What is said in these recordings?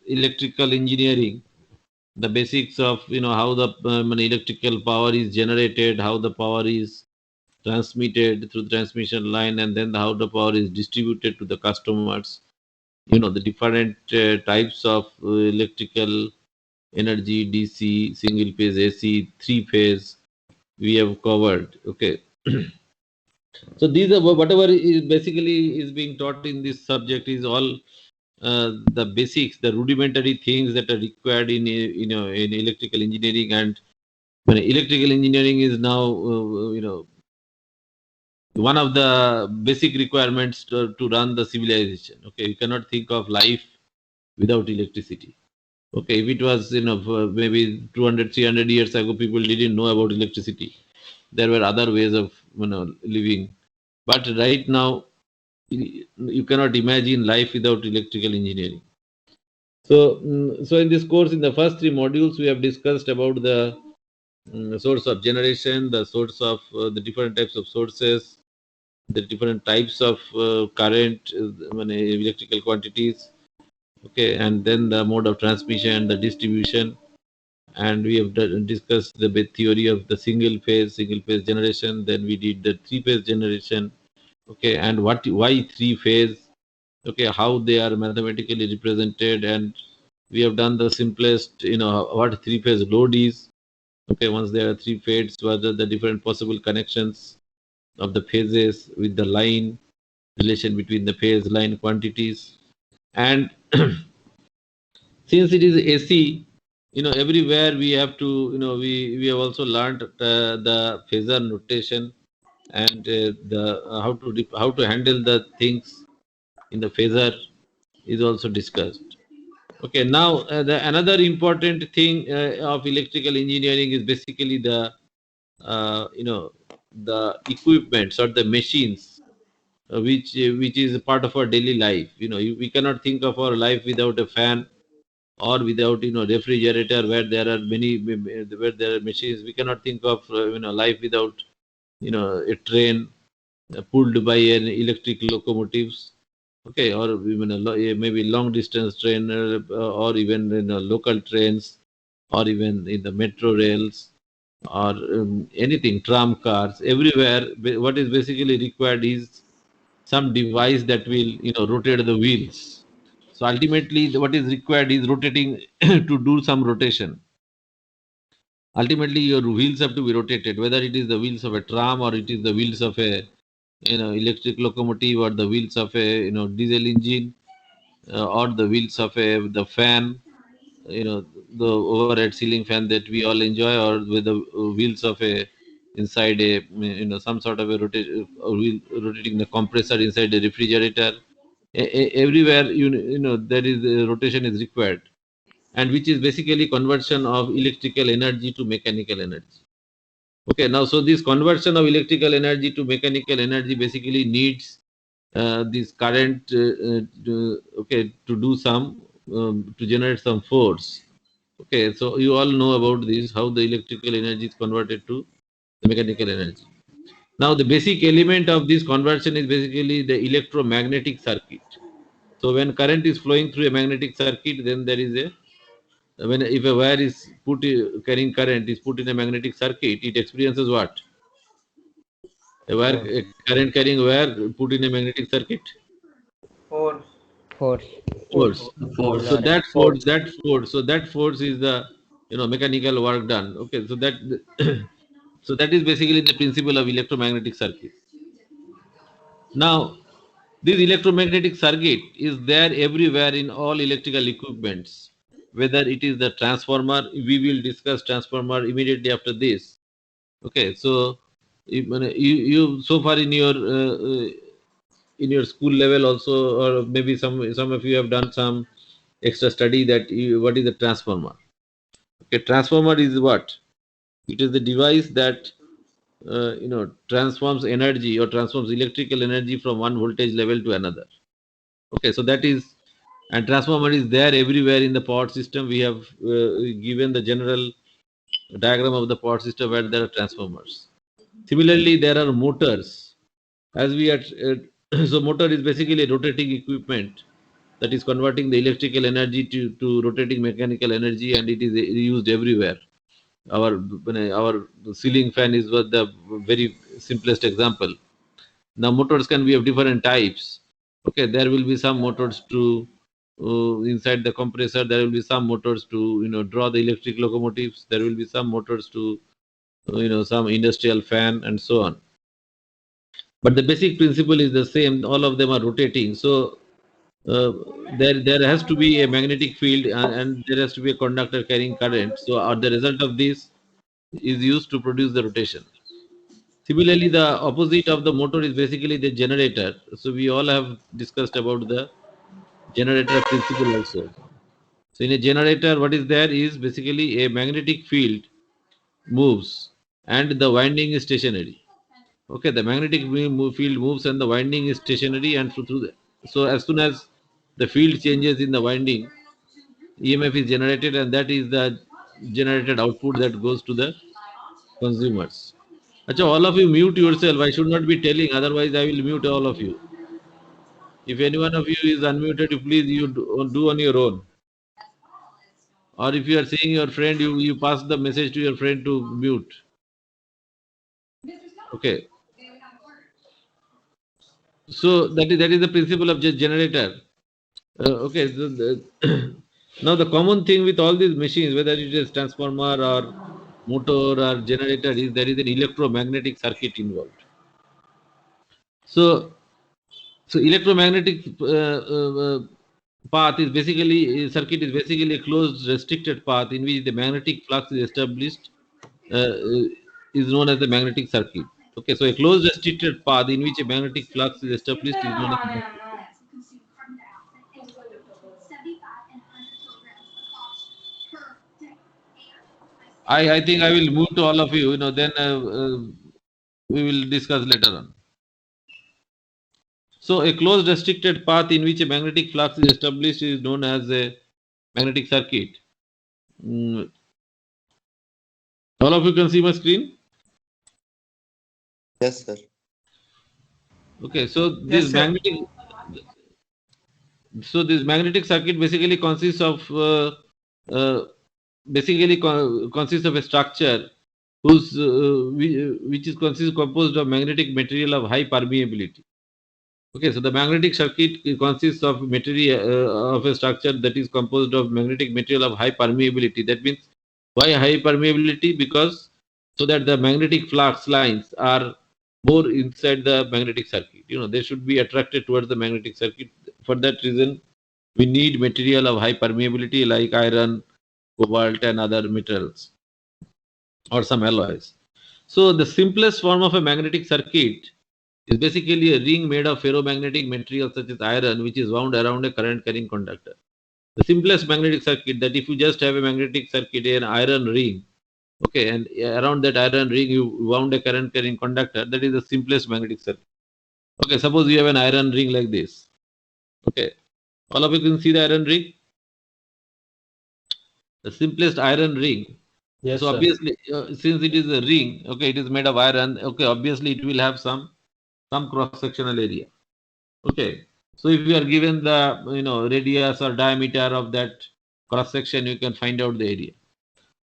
electrical engineering, the basics of how the electrical power is generated, how the power is transmitted through the transmission line, and then how the power is distributed to the customers. The different types of electrical energy, DC, single phase, AC, three phase, we have covered. Okay. So these are whatever is basically is being taught in this subject is all the basics, the rudimentary things that are required in in electrical engineering. And when electrical engineering is now one of the basic requirements to run the civilization. Okay, you cannot think of life without electricity. Okay, if it was maybe 200, 300 years ago, people didn't know about electricity. There were other ways of living, but right now you cannot imagine life without electrical engineering. So in this course, in the first three modules, we have discussed about the source of generation, the source of the different types of sources, the different types of current, electrical quantities. Okay, and then the mode of transmission, the distribution, and we have discussed the theory of the single phase generation. Then we did the three phase generation. Okay, and why three phase? Okay, how they are mathematically represented, and we have done the simplest, what three phase load is. Okay, once there are three phases, what are the different possible connections of the phases with the line, relation between the phase line quantities. And since it is AC, everywhere we have to, we have also learned the phasor notation, and the how to handle the things in the phasor is also discussed. Okay, now another important thing of electrical engineering is basically the the equipments or the machines which is a part of our daily life. We cannot think of our life without a fan or without refrigerator, where there are many, where there are machines. We cannot think of life without a train pulled by an electric locomotives. Okay, or even maybe long distance train, or even local trains, or even in the metro rails, or anything, tram cars, everywhere. What is basically required is some device that will rotate the wheels. So ultimately, what is required is rotating to do some rotation. Ultimately, your wheels have to be rotated, whether it is the wheels of a tram, or it is the wheels of a electric locomotive, or the wheels of a diesel engine, or the wheels of a the fan, you know the overhead ceiling fan that we all enjoy, or with the wheels of a inside a some sort of a wheel rotating the compressor inside the refrigerator. Everywhere there is rotation is required, and which is basically conversion of electrical energy to mechanical energy. Okay, now so this conversion of electrical energy to mechanical energy basically needs this current to do some to generate some force. Okay, so you all know about this, how the electrical energy is converted to the mechanical energy. Now the basic element of this conversion is basically the electromagnetic circuit. So when current is flowing through a magnetic circuit, then there is a when if a wire is carrying current is put in a magnetic circuit, it experiences what? Force. A current carrying wire put in a magnetic circuit? Force. Force. Force. Force. So Lawrence. that force is the mechanical work done. Okay, so that so that is basically the principle of electromagnetic circuit. Now, this electromagnetic circuit is there everywhere in all electrical equipments, whether it is the transformer. We will discuss transformer immediately after this. Okay, so you so far in your school level also, or maybe some of you have done some extra study that what is the transformer. Okay, transformer is what? It is the device that transforms energy or transforms electrical energy from one voltage level to another. Okay, so that is, and transformer is there everywhere in the power system. We have given the general diagram of the power system where there are transformers. Similarly, there are motors. As we are, so motor is basically a rotating equipment that is converting the electrical energy to rotating mechanical energy, and it is used everywhere. Our ceiling fan is what the very simplest example. Now motors can be of different types. Okay, there will be some motors to inside the compressor. There will be some motors to draw the electric locomotives. There will be some motors to some industrial fan and so on. But the basic principle is the same. All of them are rotating. So uh, there has to be a magnetic field, and there has to be a conductor carrying current. So the result of this is used to produce the rotation. Similarly, the opposite of the motor is basically the generator. So we all have discussed about the generator principle also. So in a generator, what is there is basically a magnetic field moves and the winding is stationary. Okay, the magnetic field moves and the winding is stationary, and so as soon as the field changes in the winding, EMF is generated, and that is the generated output that goes to the consumers. Acha, all of you mute yourself. I should not be telling, otherwise I will mute all of you. If any one of you is unmuted, please you do on your own. Or if you are seeing your friend, you pass the message to your friend to mute. Okay. So that is the principle of just generator. Okay. Now the common thing with all these machines, whether it is transformer or motor or generator, is there is an electromagnetic circuit involved. So electromagnetic path is basically circuit is basically a closed restricted path in which the magnetic flux is established, is known as the magnetic circuit. Okay, so a closed restricted path in which a magnetic flux is established is known as the magnetic circuit. I think I will move to all of you. Then we will discuss later on. So a closed restricted path in which a magnetic flux is established is known as a magnetic circuit. Mm, all of you can see my screen? Yes, sir. Okay, so Yes, sir. this magnetic circuit basically consists of uh, consists of a structure which is composed of magnetic material of high permeability. Okay, so the magnetic circuit consists of material of a structure that is composed of magnetic material of high permeability. That means why high permeability? Because so that the magnetic flux lines are more inside the magnetic circuit. They should be attracted towards the magnetic circuit. For that reason, we need material of high permeability like iron, cobalt, and other metals or some alloys. So the simplest form of a magnetic circuit is basically a ring made of ferromagnetic material such as iron, which is wound around a current carrying conductor. The simplest magnetic circuit, that if you just have a magnetic circuit, an iron ring, okay, and around that iron ring you wound a current carrying conductor, that is the simplest magnetic circuit. Okay, suppose you have an iron ring like this. Okay, all of you can see the iron ring, the simplest iron ring. Yes, So sir. obviously, since it is a ring, okay, it is made of iron. Okay, obviously it will have some cross sectional area. Okay, so if you are given the radius or diameter of that cross section, you can find out the area.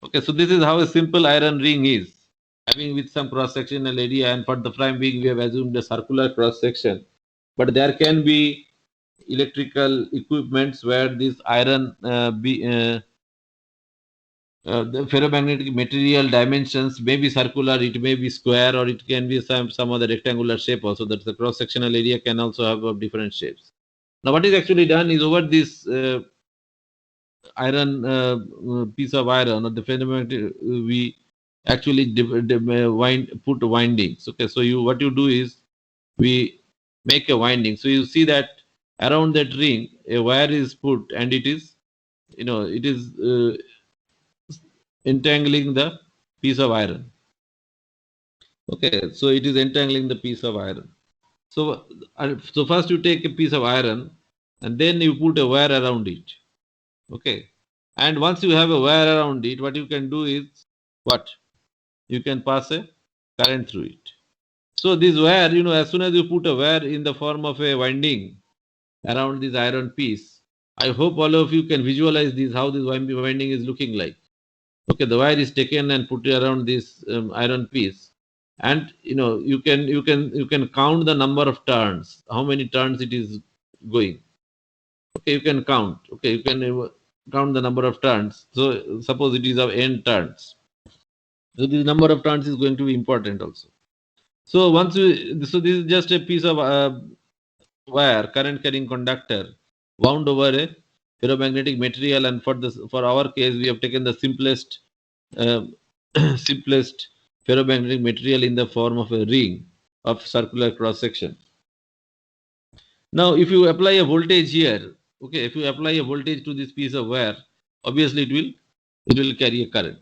Okay, so this is how a simple iron ring is, having with some cross sectional area, and for the time being, we have assumed a circular cross section. But there can be electrical equipments where this iron the ferromagnetic material dimensions may be circular, it may be square, or it can be some other rectangular shape also. That the cross sectional area can also have of different shapes. Now, what is actually done is over this iron piece of iron or the ferromagnetic, we actually put windings. Okay, so what you do is we make a winding. So you see that around that ring a wire is put, and it is entangling the piece of iron. Okay, so it is entangling the piece of iron. So first you take a piece of iron and then you put a wire around it. Okay, and once you have a wire around it, what you can do is what? You can pass a current through it. So this wire, as soon as you put a wire in the form of a winding around this iron piece, I hope all of you can visualize this, how this winding is looking like. Okay, the wire is taken and put around this iron piece, and you can count the number of turns, how many turns it is going. Okay, you can count. Okay, you can count the number of turns. So suppose it is of n turns. So this number of turns is going to be important also. So so this is just a piece of wire, current carrying conductor, wound over a ferromagnetic material, and for our case we have taken the simplest uh, simplest ferromagnetic material in the form of a ring of circular cross section. Now, if you apply a voltage here, okay, if you apply a voltage to this piece of wire, obviously it will carry a current.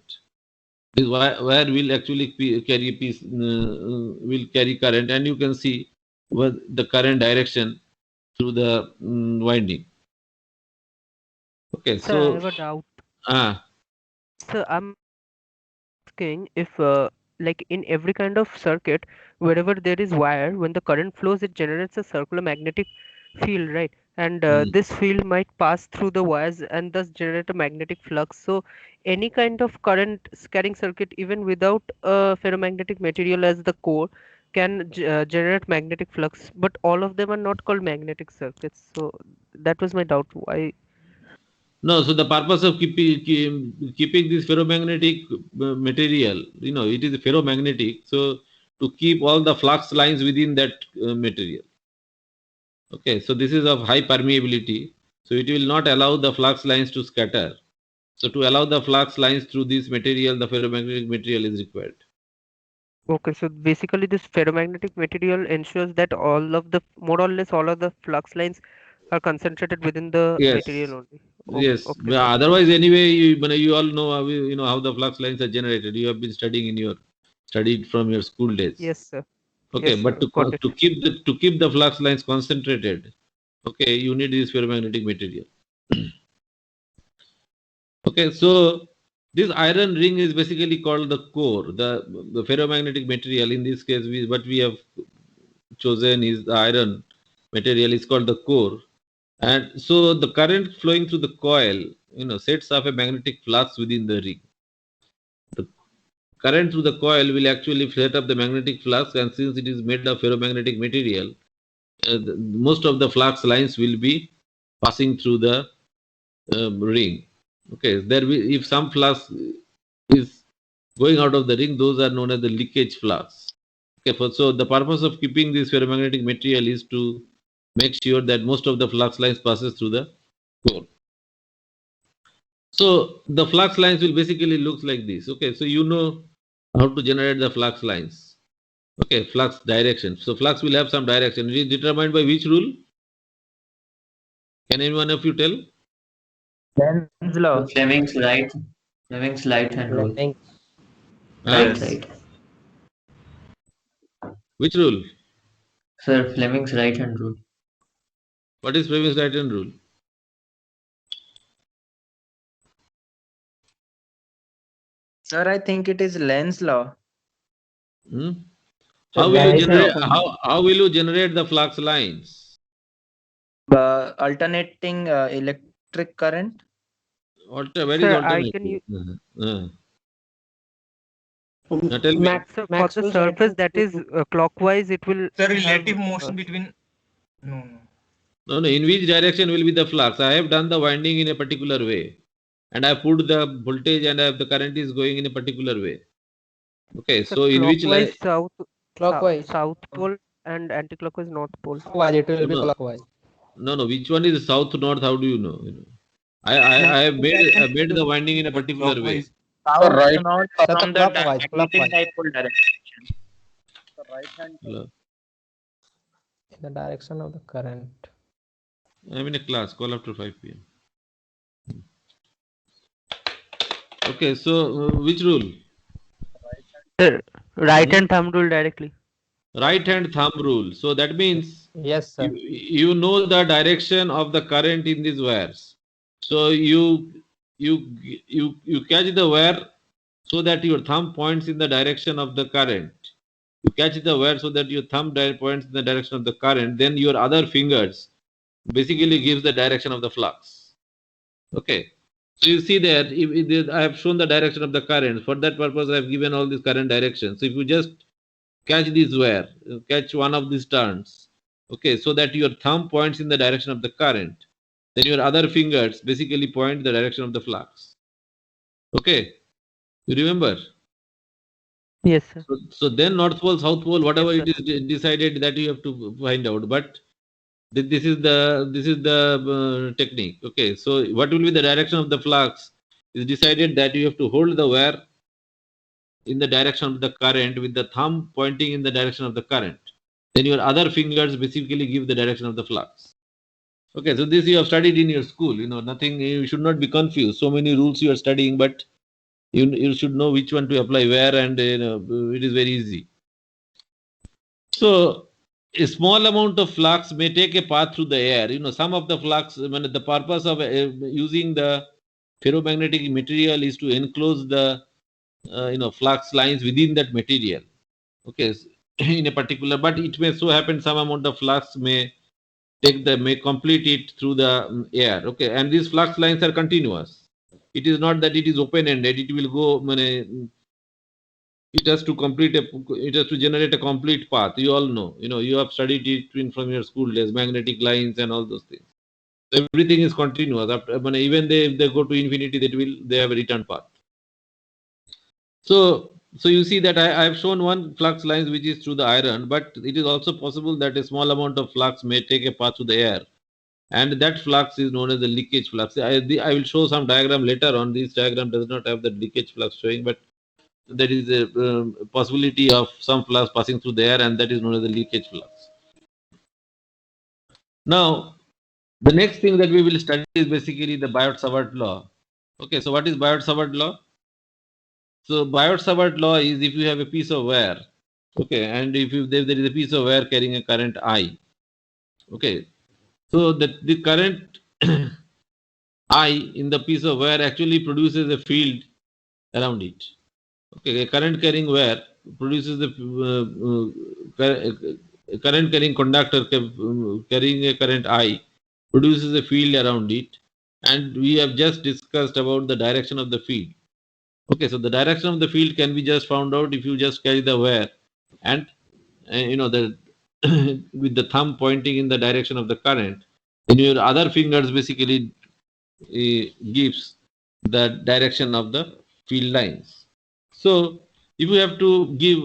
This wire will actually carry a piece will carry current, and you can see what the current direction through the winding. Okay, Sir, I so have a doubt. ah So I'm asking if, like in every kind of circuit, wherever there is wire, when the current flows, it generates a circular magnetic field, right? And mm, this field might pass through the wires and thus generate a magnetic flux. So any kind of current carrying circuit, even without a ferromagnetic material as the core, can generate magnetic flux. But all of them are not called magnetic circuits. So that was my doubt. Why? no, so the purpose of keeping this ferromagnetic material, it is ferromagnetic, so to keep all the flux lines within that material. Okay, so this is of high permeability, so it will not allow the flux lines to scatter. So to allow the flux lines through this material, the ferromagnetic material is required. Okay, so basically this ferromagnetic material ensures that all of the, more or less all of the flux lines are concentrated within the material Yes, only. yes. Okay, But sir. otherwise, anyway, you all know how the flux lines are generated. You have been studying in your studied from your school days. Yes, sir. Okay, Yes, but sir. to Got it. keep the flux lines concentrated, okay, you need this ferromagnetic material. Okay, so this iron ring is basically called the core, the ferromagnetic material. In this case, what we have chosen is the iron material is called the core, and so the current flowing through the coil, sets off a magnetic flux within the ring. The current through the coil will actually set up the magnetic flux, and since it is made of ferromagnetic material, most of the flux lines will be passing through the ring. Okay, if some flux is going out of the ring, those are known as the leakage flux. Okay, so the purpose of keeping this ferromagnetic material is to make sure that most of the flux lines passes through the core. So the flux lines will basically look like this. Okay, so you know how to generate the flux lines. Okay, flux direction. So flux will have some direction. It is determined by which rule? Can anyone of you tell? Lenz's law. So Fleming's right hand rule. Fleming. Huh? Right, right. Which rule? Sir, Fleming's right hand rule. What is Fleming's right hand rule? Sir, I think it is Lenz's law. Hmm? So How will you right generate? hand- How will you generate the flux lines? Alternating electric current. Where is Sir, I can alternating? use, Now tell me. so for the Maxwell's surface right that hand is rule. clockwise, it will The have relative motion between no. No, no. In which direction will be the flux? I have done the winding in a particular way, and I put the voltage, and the current is going in a particular way. Okay, so so in which line? clockwise Clockwise. south pole and anti-clockwise north pole. Clockwise. It will be No, clockwise. no. Which one is south north? How do you know? I have made the winding in a particular way. Clockwise. South, right north, from south, the clockwise. magnetic Clockwise. dipole direction. The right hand. Hello. In the direction of the current. I'm in a class. Call after 5 p.m. Okay, so which rule? Sir, right hand thumb rule directly. Right hand thumb rule. So that means Yes, sir. you know the direction of the current in these wires. So you catch the wire so that your thumb points in the direction of the current. You catch the wire so that your thumb points in the direction of the current. Then your other fingers basically gives the direction of the flux. Okay. So you see there, I have shown the direction of the current. For that purpose, I have given all these current directions. So if you just catch this wire, catch one of these turns, okay, so that your thumb points in the direction of the current, then your other fingers basically point the direction of the flux. Okay, you remember? Yes, sir. So then North Pole, South Pole, whatever Yes, it is decided, that you have to find out. But this is the technique. Okay, so what will be the direction of the flux is decided that you have to hold the wire in the direction of the current with the thumb pointing in the direction of the current. Then your other fingers basically give the direction of the flux. Okay, so this you have studied in your school. Nothing. You should not be confused. So many rules you are studying, but you should know which one to apply where, and it is very easy. So a small amount of flux may take a path through the air. Some of the flux, the purpose of using the ferromagnetic material is to enclose the flux lines within that material. Okay, in a particular, but it may so happen some amount of flux may complete it through the air. Okay, and these flux lines are continuous. It is not that it is open ended. It will go. It has to generate a complete path. You all know. You have studied it from your school days, magnetic lines and all those things. So everything is continuous. Even if they go to infinity, they have a return path. So you see that I have shown one flux lines which is through the iron, but it is also possible that a small amount of flux may take a path through the air, and that flux is known as the leakage flux. I will show some diagram later on. This diagram does not have the leakage flux showing, but there is a possibility of some flux passing through the air, and that is known as the leakage flux. Now, the next thing that we will study is basically the Biot-Savart law. Okay, so what is Biot-Savart law? So Biot-Savart law is if you have a piece of wire, okay, and if there is a piece of wire carrying a current I, okay, so the current I in the piece of wire actually produces a field around it. Okay, a current carrying wire produces a current carrying conductor carrying a current I produces a field around it, and we have just discussed about the direction of the field. Okay, so the direction of the field can be just found out if you just carry the wire and the with the thumb pointing in the direction of the current, then your other fingers basically gives the direction of the field lines. So if you have to give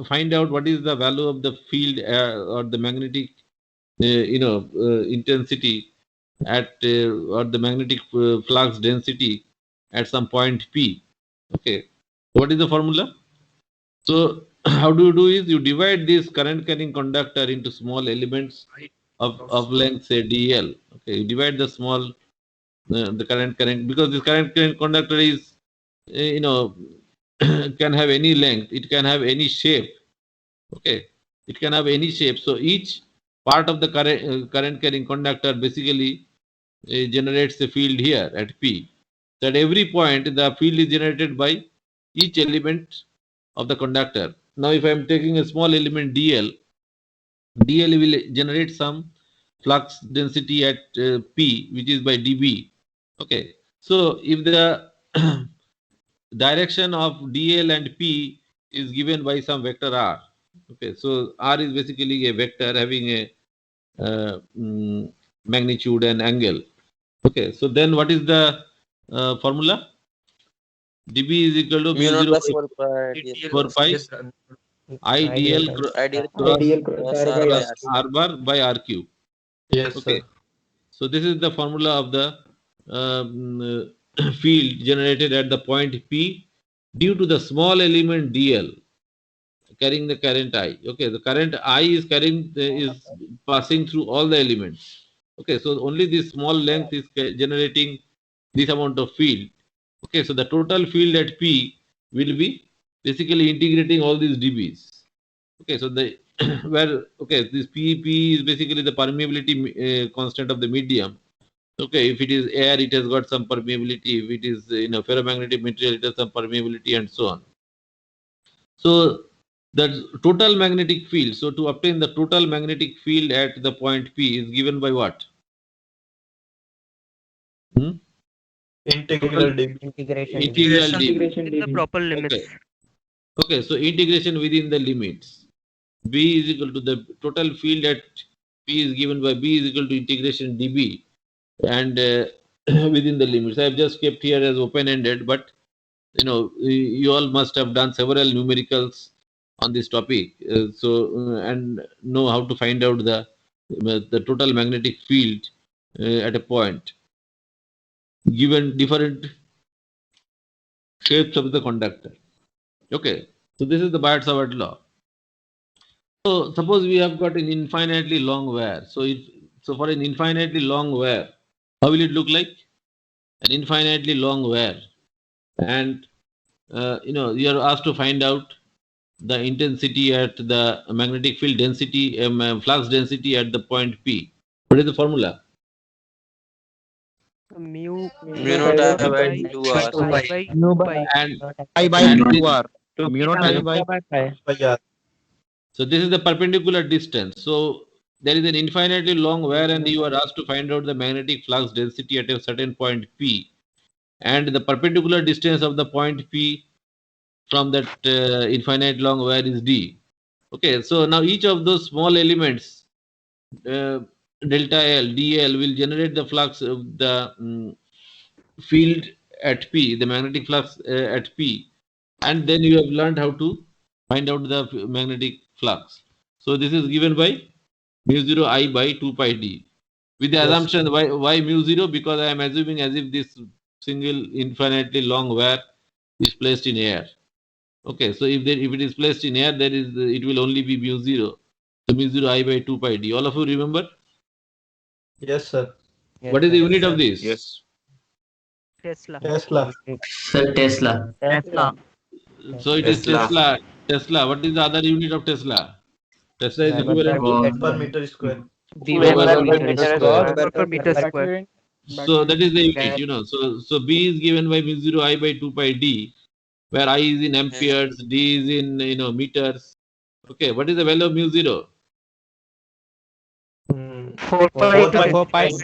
find out what is the value of the field or the magnetic intensity at or the magnetic flux density at some point P. Okay, what is the formula? So how do you do is you divide this current carrying conductor into small elements of length, say dl. Okay, you divide the small the current because this current carrying conductor is can have any length, it can have any shape. Okay, it can have any shape. So each part of the current carrying conductor basically generates a field here at P. So at every point, the field is generated by each element of the conductor. Now, if I am taking a small element dl, dl will generate some flux density at P, which is by dB. Okay, so if the direction of dl and P is given by some vector r. Okay, so r is basically a vector having a magnitude and angle. Okay, so then what is the formula? dB is equal to mu naught mu0 plus 4 pi ds 4 pi Yes, IDL ideal cross cross r by r. R bar by R cube. Yes, Okay, sir. so this is the formula of the field generated at the point P due to the small element dl carrying the current I. Okay, the current I is passing through all the elements. Okay, so only this small length is generating this amount of field. Okay, so the total field at P will be basically integrating all these dBs. Okay, so the this P is basically the permeability constant of the medium. Okay, if it is air, it has got some permeability. If it is ferromagnetic material, it has some permeability and so on. So the total magnetic field. So to obtain the total magnetic field at the point P is given by what? Integral dB. Integration. Integral dB. Integration In the proper limits. Okay. Okay, so integration within the limits. B is equal to the total field at P is given by B is equal to integration dB, and within the limits. I have just kept here as open-ended, but you all must have done several numericals on this topic, and know how to find out the total magnetic field at a point given different shapes of the conductor. Okay, so this is the Biot-Savart law. So suppose we have got an infinitely long wire. So for an infinitely long wire, how will it look like? An infinitely long wire, and you are asked to find out the intensity at the magnetic field density, flux density at the point P. What is the formula? Mu naught I by 2R. And I by and 2R. Mu naught I by R. so this is the perpendicular distance. So there is an infinitely long wire, and you are asked to find out the magnetic flux density at a certain point P, and the perpendicular distance of the point P from that infinite long wire is D. Okay, so now each of those small elements, delta L, dl, will generate the flux of the field at P, the magnetic flux at P, and then you have learned how to find out the magnetic flux. So this is given by mu0 I by 2 pi d. With the assumption, why mu0? Because I am assuming as if this single infinitely long wire is placed in air. Okay, so if it is placed in air, it will only be mu0. So mu0 I by 2 pi d. All of you remember? Yes, sir. What is the unit of this? Yes. Tesla. Tesla. Sir, Tesla. So it is Tesla. Tesla. What is the other unit of Tesla? Tesla is Weber equivalent to. Watt Per meter square. Per meter square. So that is the unit, So B is given by mu0 I by 2 pi d, where I is in amperes, D is in meters. Okay, what is the value of mu0? 4 pi 4 pi into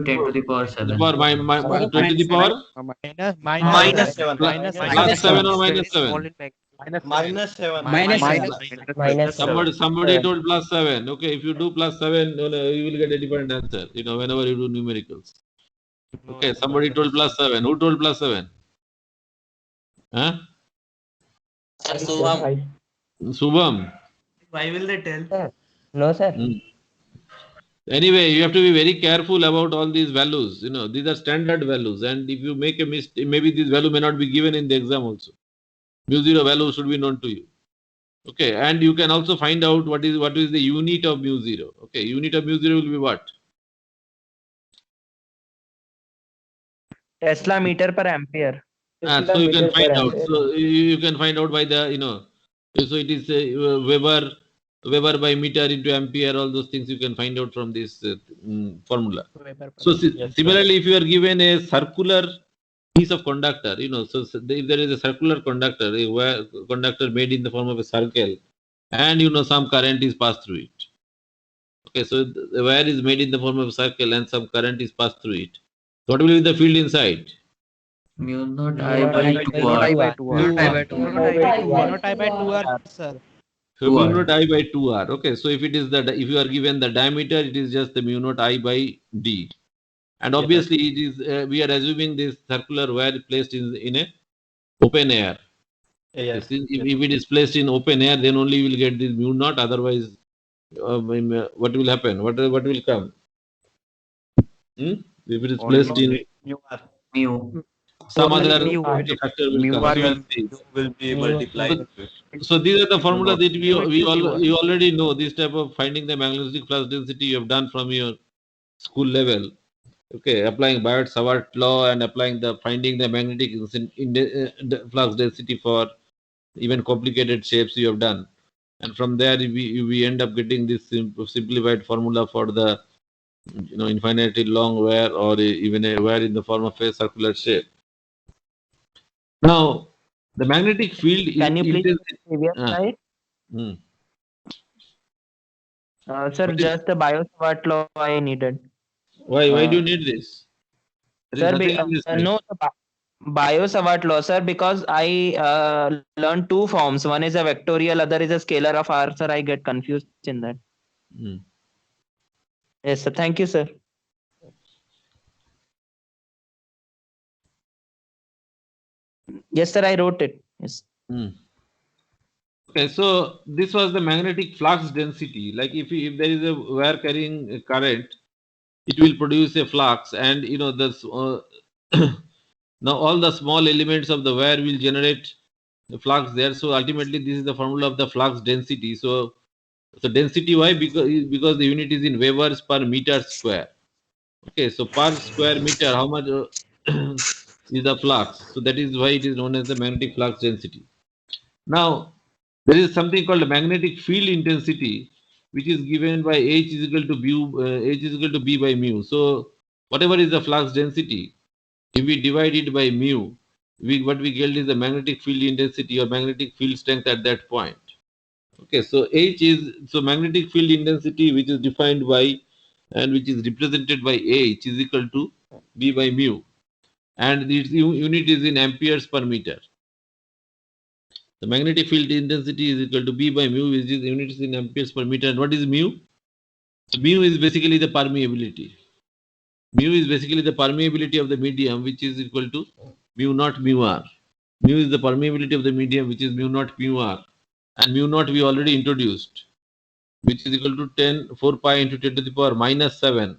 10 to the power 7. For 10 to the power Minus 7. plus 7 or minus 7? Minus 7. minus Somebody told plus 7. Okay, if you do plus 7, you will get a different answer. Whenever you do numericals. Okay, somebody told plus 7. Who told plus 7? Huh? Subham. Why will they tell? No, sir. Anyway, you have to be very careful about all these values. These are standard values, and if you make a mistake, maybe this value may not be given in the exam also. Mu0 value should be known to you. Okay, and you can also find out what is the unit of mu0. Okay, unit of mu0 will be what? Tesla meter per ampere. So you can find out. So you can find out by the So it is Weber by meter into ampere. All those things you can find out from this formula. So similarly, if you are given a circular piece of conductor, so if there is a circular conductor, a conductor made in the form of a circle, and some current is passed through it. Okay, so the wire is made in the form of a circle, and some current is passed through it. What will be the field inside? Mu naught I by 2R. Mu naught I by 2R. Okay, so if you are given the diameter, it is just the mu naught I by d. And obviously, it is we are assuming this circular wire placed in a open air. If it is placed in open air, then only you will get this mu naught. Otherwise, what will happen? What will come? If it is placed in Mu. some other factor will be multiplied. So these are the formulas that you already know. This type of finding the magnetic flux density you have done from your school level. Okay, applying Biot-Savart law and finding the magnetic flux density for even complicated shapes you have done, and from there we end up getting this simplified formula for the infinitely long wire, or even a wire in the form of a circular shape. Now, the magnetic field Can is you please previous slide? Sir, just the Biot-Savart law I needed. Why do you need this? There is Sir, nothing in this case. no, Biot-Savart law, sir, because I learned two forms. One is a vectorial, other is a scalar of R. Sir, I get confused in that. Hmm. Yes, sir. Thank you, sir. Yes, sir, I wrote it. Yes. Okay, so this was the magnetic flux density. Like if there is a wire carrying a current, it will produce a flux, and this now all the small elements of the wire will generate the flux there. So ultimately, this is the formula of the flux density. So density, why? Because the unit is in Webers per meter square. Okay, so per square meter, how much is the flux? So that is why it is known as the magnetic flux density. Now, there is something called magnetic field intensity, which is given by H is equal to B by mu. So whatever is the flux density, if we divide it by mu, what we get is the magnetic field intensity or magnetic field strength at that point. Okay, so magnetic field intensity, which is defined by and which is represented by H, is equal to B by mu, and its unit is in amperes per meter. The magnetic field intensity is equal to B by mu, which is units in amperes per meter. And what is mu? So mu is basically the permeability. Mu is basically the permeability of the medium, which is equal to mu naught mu r. Mu is the permeability of the medium, which is mu naught mu r. And mu naught we already introduced, which is equal to 4 pi into 10 to the power minus 7.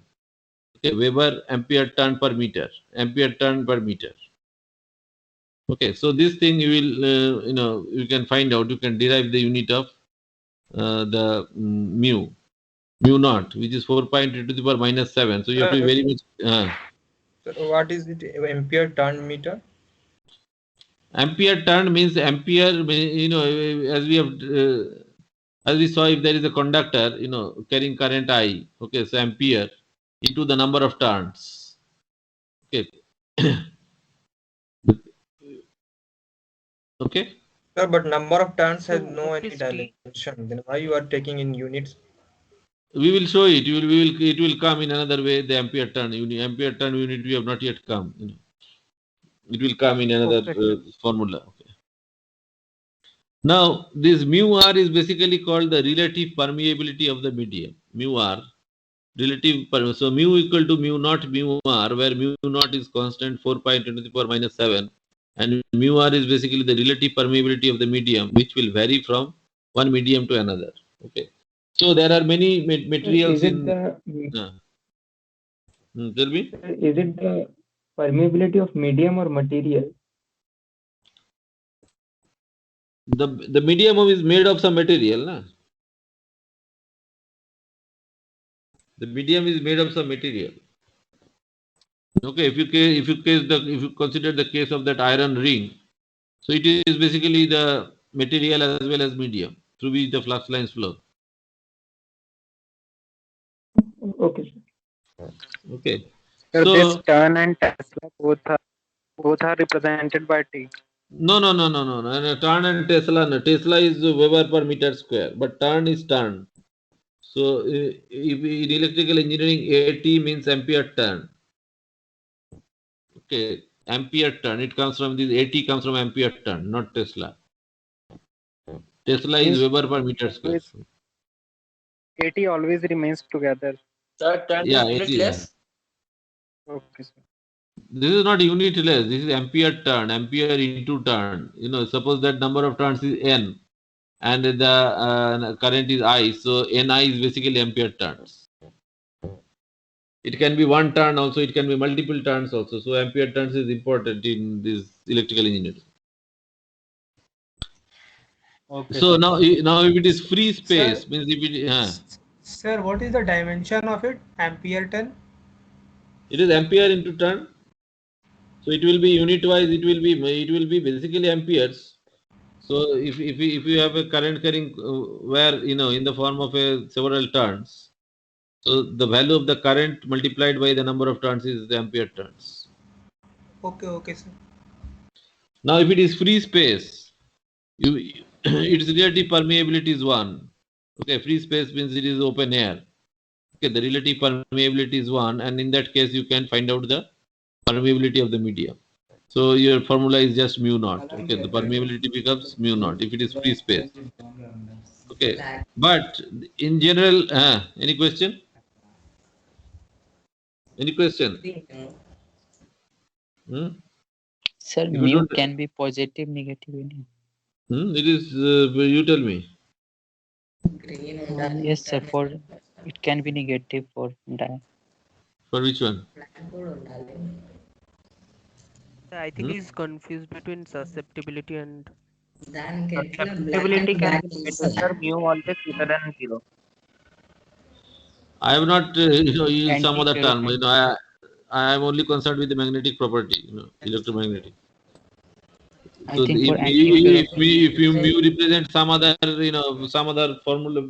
Okay, Weber ampere turn per meter. Ampere turn per meter. Okay, so this thing you will, you can find out, you can derive the unit of the mu naught, which is 4 pi into 10 to the power minus 7. So you have to be very much. So what is it? Ampere turn meter? Ampere turn means ampere, as we saw, if there is a conductor, carrying current I, okay, so ampere into the number of turns. Okay. Okay. Sir, but number of turns has So no what any is T? dimension. Then why you are taking in units? We will show it. It will come in another way. The ampere turn unit we have not yet come. It will come in another formula. Okay. Now this mu r is basically called the relative permeability of the medium. Mu r, so mu equal to mu naught mu r, where mu naught is constant 4 pi into the power minus 7, and mu r is basically the relative permeability of the medium, which will vary from one medium to another. Okay. So there are many materials in. Tell me. Is it the permeability of medium or material? The medium is made of some material, na? The medium is made of some material. Okay, if you consider the case of that iron ring, so it is basically the material as well as medium through which the flux lines flow. Okay, sir. Okay. So So this turn and Tesla both are represented by T. no. Turn and Tesla. No. Tesla is Weber per meter square, but turn is turn. So if in electrical engineering, AT means ampere turn. Okay, ampere turn. It comes from this. AT comes from ampere turn, not Tesla. Tesla is Weber per meter square. AT always remains together. Sir, turn Yeah, is AT. unitless. Okay, sir. This is not unitless. This is ampere turn. Ampere into turn. Suppose that number of turns is n, and the current is I. So Ni is basically ampere turns. It can be one turn also. It can be multiple turns also. So ampere turns is important in this electrical engineering. Okay. So now if it is free space, Sir, means if it Sir, what is the dimension of it? Ampere turn? it is ampere into turn. So it will be unit wise. It will be basically amperes. So if you have a current carrying where in the form of several turns, so the value of the current multiplied by the number of turns is the ampere turns. Okay, sir. Now if it is free space, its relative permeability is 1. Okay, free space means it is open air. Okay, the relative permeability is 1, and in that case you can find out the permeability of the medium. So your formula is just mu naught. Okay, the permeability becomes mu naught if it is free space. Okay, but in general, any question? Any question? Hmm? Sir, If you mu don't, can be positive, negative. it is. You tell me. Yes, sir. For it can be negative for die. For which one? I think he's confused between susceptibility and Susceptibility can be negative, sir. Mu always greater than 0. I have not used some other term. Anti-ferromagnetic. I am only concerned with the magnetic property. Electromagnetic. I So think for if you mu represent some other some other formula,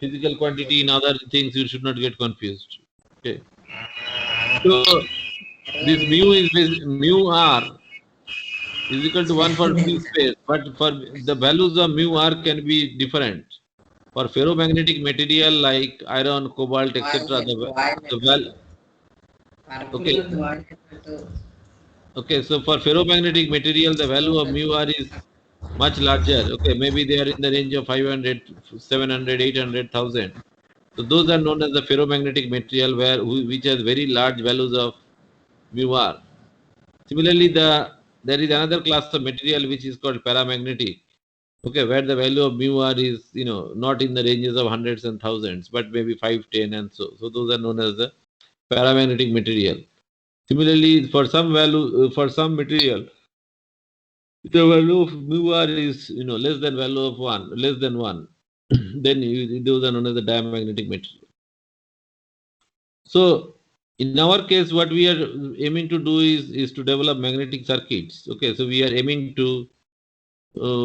physical quantity in other things, you should not get confused. Okay. So this mu r is equal to 1 for free space, but for the values of mu r can be different. For ferromagnetic material like iron, cobalt, etc., the value. Okay, so for ferromagnetic material, the value of mu r is much larger. Okay, maybe they are in the range of 500, 700, 800,000. So those are known as the ferromagnetic material which has very large values of mu r. Similarly, there is another class of material which is called paramagnetic. Okay, where the value of mu r is not in the ranges of hundreds and thousands, but maybe 5, 10, and so. So those are known as the paramagnetic material. Similarly, for some material, the value of mu r is less than value of 1, less than 1. Then those are known as the diamagnetic material. So in our case, what we are aiming to do is to develop magnetic circuits. Okay, so we are aiming to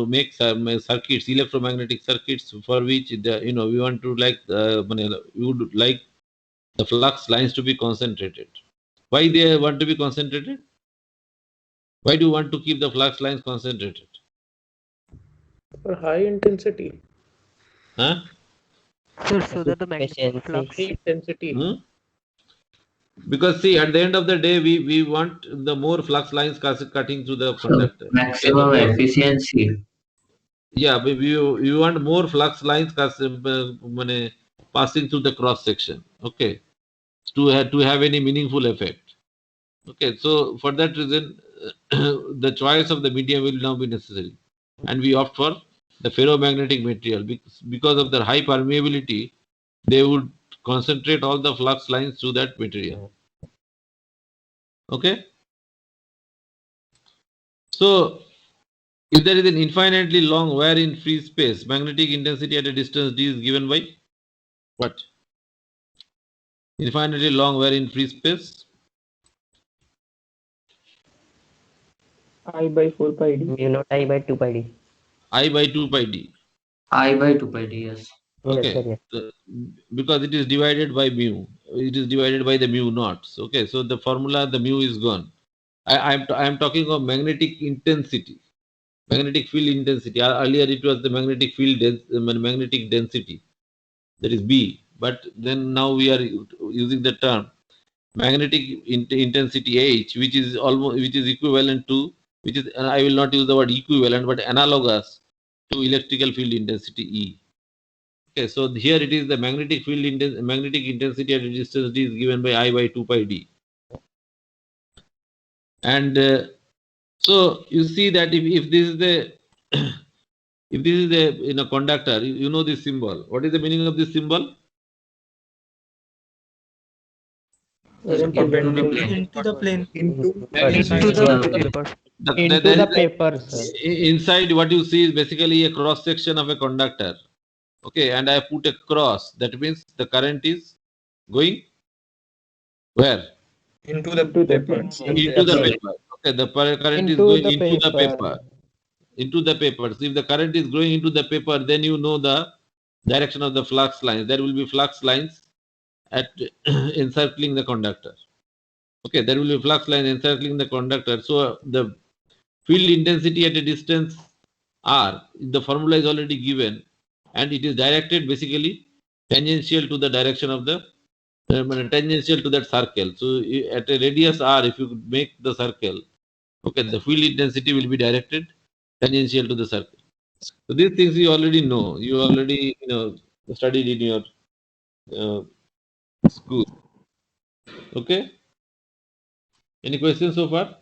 make some circuits, electromagnetic circuits, for which we want to we would like the flux lines to be concentrated. Why they want to be concentrated? Why do you want to keep the flux lines concentrated? For high intensity. Huh? sir, so that the magnetic flux. High intensity. Because see, at the end of the day, we want the more flux lines cutting through the conductor. Maximum efficiency. Yeah, we want more flux lines passing through the cross section. Okay, to have any meaningful effect. Okay, so for that reason, the choice of the medium will now be necessary, and we opt for the ferromagnetic material because of their high permeability. They would concentrate all the flux lines through that material. Okay. So if there is an infinitely long wire in free space, magnetic intensity at a distance d is given by what? Infinitely long wire in free space. I by 4 pi d. Mu naught I by 2 pi d. I by 2 pi d. I by 2 pi d, yes. Okay. Yes, sir, yes. Because it is divided by mu. It is divided by the mu naughts. Okay. So the formula, the mu is gone. I am talking of magnetic intensity. Magnetic field intensity. Earlier it was the magnetic field magnetic density. That is B. But then now we are using the term magnetic intensity H, which is equivalent to, I will not use the word equivalent, but analogous to electrical field intensity E. Okay, so here it is the magnetic intensity at a distance d is given by I by 2 pi d. And so you see that if this is the if this is the conductor, you know this symbol. What is the meaning of this symbol? Into the plane. Into the paper, sir. Inside, what you see is basically a cross section of a conductor. Okay, and I put a cross. That means the current is going where? Into the paper. Into the paper. Okay, the current is going into the paper. Into the paper. So if the current is going into the paper, then you know the direction of the flux lines. There will be flux lines at encircling the conductor. Okay, there will be flux lines encircling the conductor. So the field intensity at a distance r, the formula is already given, and it is directed basically tangential to the direction of the tangential to that circle. So at a radius r, if you make the circle, okay, the field intensity will be directed tangential to the circle. So these things you already know. You already studied in your school. Okay. Any questions so far?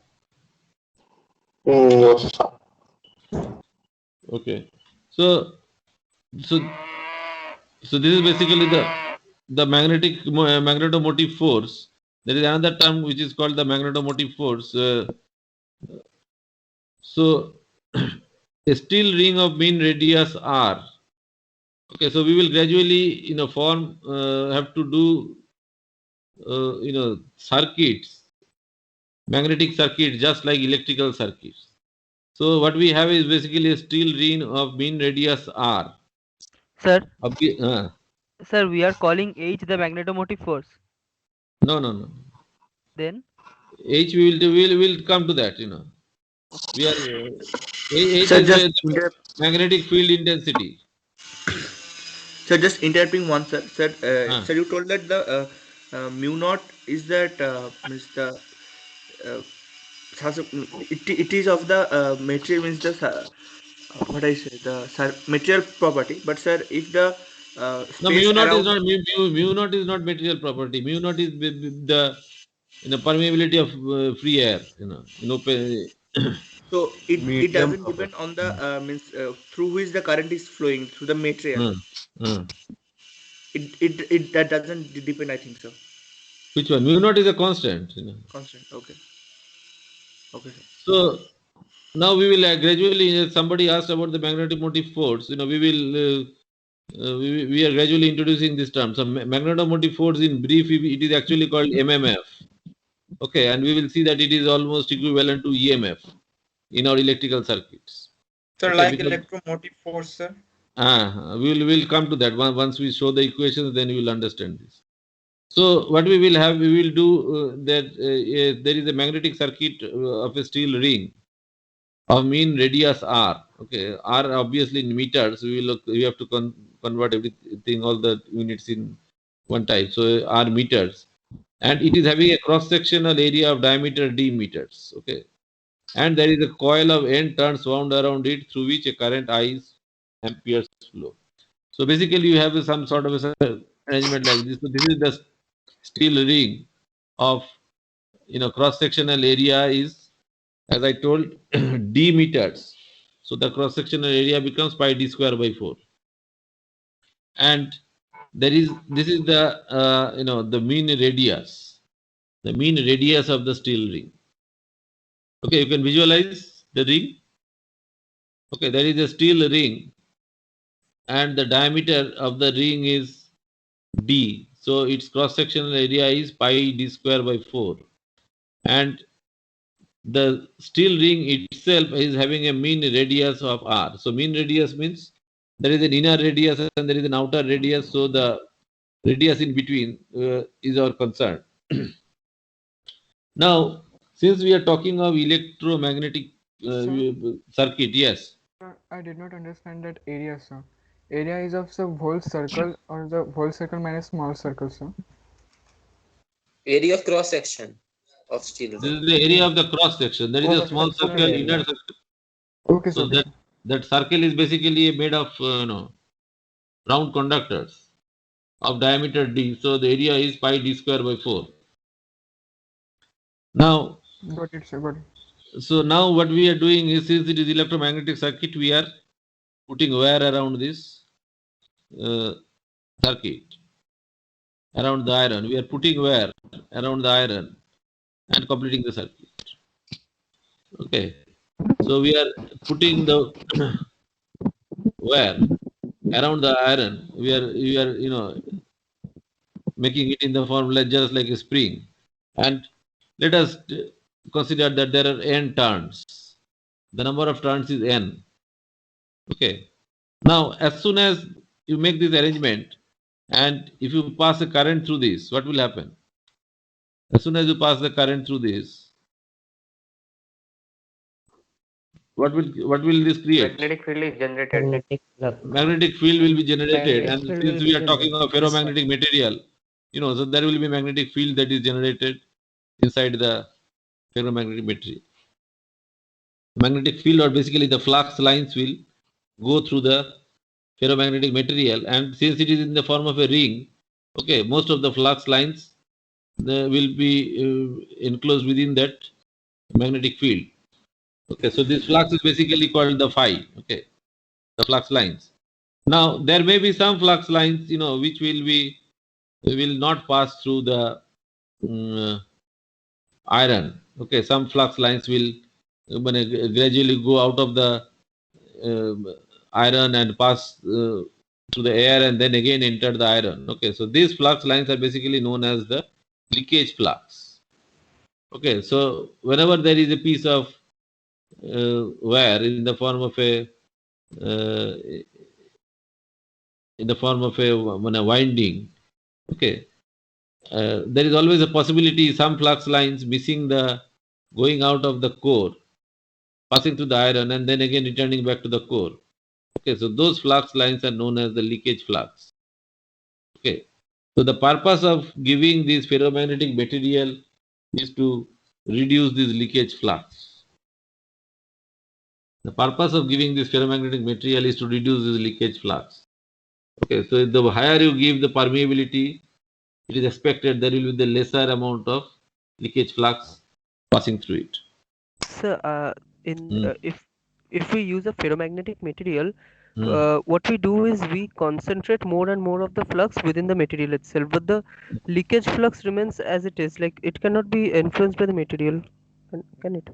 Okay. So this is basically the magnetomotive force. There is another term which is called the magnetomotive force. So a steel ring of mean radius r. Okay, so we will gradually form have to do circuits, magnetic circuits, just like electrical circuits. So what we have is basically a steel ring of mean radius r. Sir, Uh, sir, we are calling H the magnetomotive force. no. Then H we will come to that. We are H Sir, is just the magnetic field intensity. Sir, just interrupting one, sir. Ah. Sir, you told that the mu naught is that means the it is of the material, means the what I say, the material property. But sir, if the No, space mu naught is around, not mu naught is not material property. Mu naught is the permeability of free air. so it Medium doesn't property. depend on the means through which the current is flowing through the material. It that doesn't depend, I think so. Which one? Mu naught is a constant. Constant. Okay. Okay, sir. So now we will gradually. Somebody asked about the magnetomotive force. We will. We are gradually introducing this term. So magnetomotive force, in brief, it is actually called MMF. Okay, and we will see that it is almost equivalent to EMF in our electrical circuits. Sir, Okay, like electromotive force, sir. we will come to that. Once we show the equations, then you will understand this. So what we will have, we will do that there is a magnetic circuit of a steel ring of mean radius r. Okay, r obviously in meters. We have to convert everything, all the units in one type. So r meters, and it is having a cross sectional area of diameter d meters. Okay, and there is a coil of n turns wound around it through which a current I is amperes flow. So basically, you have some sort of a arrangement like this. So this is the steel ring of cross sectional area is, as I told, d meters. So the cross sectional area becomes pi d square by 4. And this is the the mean radius of the steel ring. Okay, you can visualize the ring. Okay, there is a steel ring, and the diameter of the ring is d. So its cross sectional area is pi d square by 4. And the steel ring itself is having a mean radius of r. So mean radius means there is an inner radius and there is an outer radius. So the radius in between is our concern. Now, since we are talking of electromagnetic circuit, yes. I did not understand that area, sir. Area is of the whole circle or the whole circle minus small circle, sir? Area of cross section of steel This ring. is the area of the cross section. There is a small circle, inner circle. Okay, so sir. that circle is basically made of round conductors of diameter d. So the area is pi d square by 4. Now, Got it, sir. Got it. so now what we are doing is, since it is electromagnetic circuit, we are putting wire around this circuit, around the iron. We are putting wire around the iron and completing the circuit. Okay, so we are putting the wire around the iron. We are making it in the formula just like a spring. And let us consider that there are n turns. The number of turns is n. Okay. Now, as soon as you make this arrangement, and if you pass a current through this, what will happen? As soon as you pass the current through this, what will this create? Magnetic field is generated. Magnetic flux. Magnetic field will be generated, Magnetic and field since will we be are talking of generated. ferromagnetic material, so there will be magnetic field that is generated inside the ferromagnetic material. Magnetic field, or basically the flux lines, will go through the ferromagnetic material, and since it is in the form of a ring, okay, most of the flux lines will be enclosed within that magnetic field. Okay, so this flux is basically called the phi. Okay, the flux lines. Now there may be some flux lines, which will not pass through the iron. Okay, some flux lines will gradually go out of the iron and pass through the air and then again enter the iron. Okay, so these flux lines are basically known as the leakage flux. Okay, so whenever there is a piece of wire in the form of a winding, okay, there is always a possibility some flux lines missing the going out of the core, passing through the iron and then again returning back to the core. Okay, so those flux lines are known as the leakage flux. Okay, so the purpose of giving this ferromagnetic material is to reduce this leakage flux. The purpose of giving this ferromagnetic material is to reduce this leakage flux. Okay, so the higher you give the permeability, it is expected there will be the lesser amount of leakage flux passing through it. So, if we use a ferromagnetic material, what we do is we concentrate more and more of the flux within the material itself, but the leakage flux remains as it is. Like it cannot be influenced by the material, can it?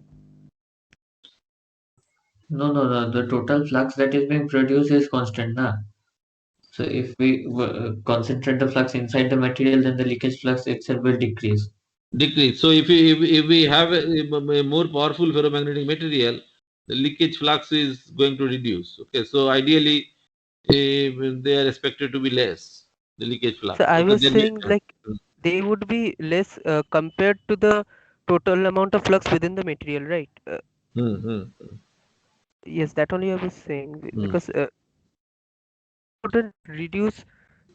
No. The total flux that is being produced is constant, na. So if we concentrate the flux inside the material, then the leakage flux itself will decrease. So if we have a more powerful ferromagnetic material, the leakage flux is going to reduce. Okay, so ideally they are expected to be less, the leakage flux. So I was saying like they would be less compared to the total amount of flux within the material, right? Yes, that only I was saying because it wouldn't reduce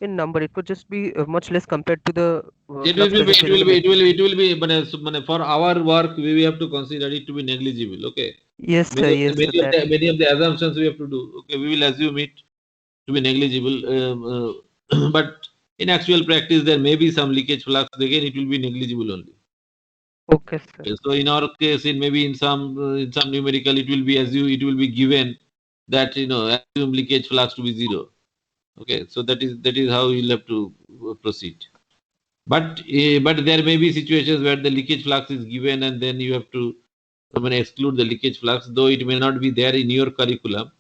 in number. It would just be much less compared to the it flux will present within the material. it will be for our work we have to consider it to be negligible. Okay. Yes, sir. Yes, sir. Many of the assumptions we have to do. Okay, we will assume it to be negligible, but in actual practice there may be some leakage flux. Again, it will be negligible only. Okay, sir. Okay, so in our case, in some numerical, it will be given that assume leakage flux to be 0. Okay, so that is how you'll have to proceed. But there may be situations where the leakage flux is given and then you have to exclude the leakage flux, though it may not be there in your curriculum.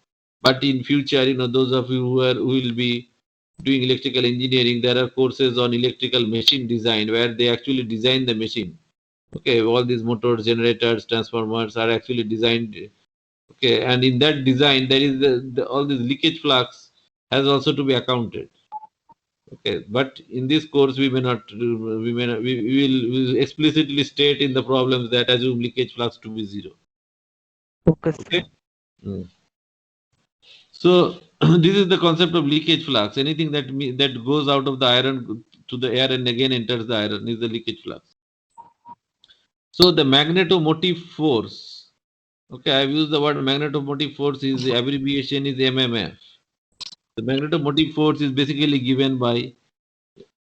But in future, those of you who will be doing electrical engineering, there are courses on electrical machine design where they actually design the machine. Okay, all these motors, generators, transformers are actually designed. Okay, and in that design, there is all this leakage flux has also to be accounted. Okay, but in this course, we will explicitly state in the problems that assume leakage flux to be 0. Okay. So this is the concept of leakage flux. Anything that goes out of the iron to the air and again enters the iron is the leakage flux. So the magnetomotive force. Okay, I've used the word magnetomotive force. Is the abbreviation is MMF. The magnetomotive force is basically given by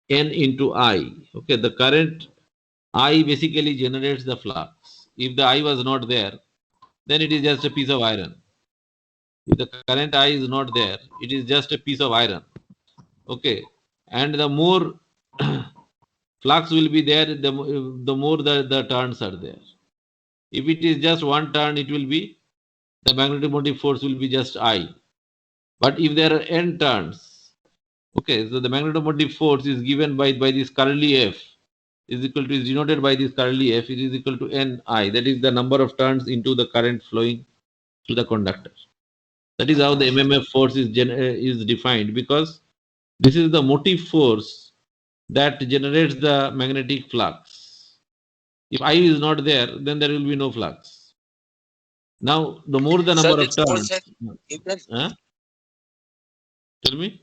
N into I. Okay, the current I basically generates the flux. If the I was not there, then it is just a piece of iron. If the current I is not there, it is just a piece of iron. Okay, and the more flux will be there, the more the turns are there. If it is just one turn, it will be the magnetomotive force will be just I. But if there are n turns, okay, so the magnetomotive force is given by this curly F is denoted by this curly F. It is equal to Ni. That is the number of turns into the current flowing through the conductor. That is how the MMF force is defined, because this is the motive force that generates the magnetic flux. If I is not there, then there will be no flux. Now, the more the Sir, number of this force turns. has Newton. Huh? Tell me.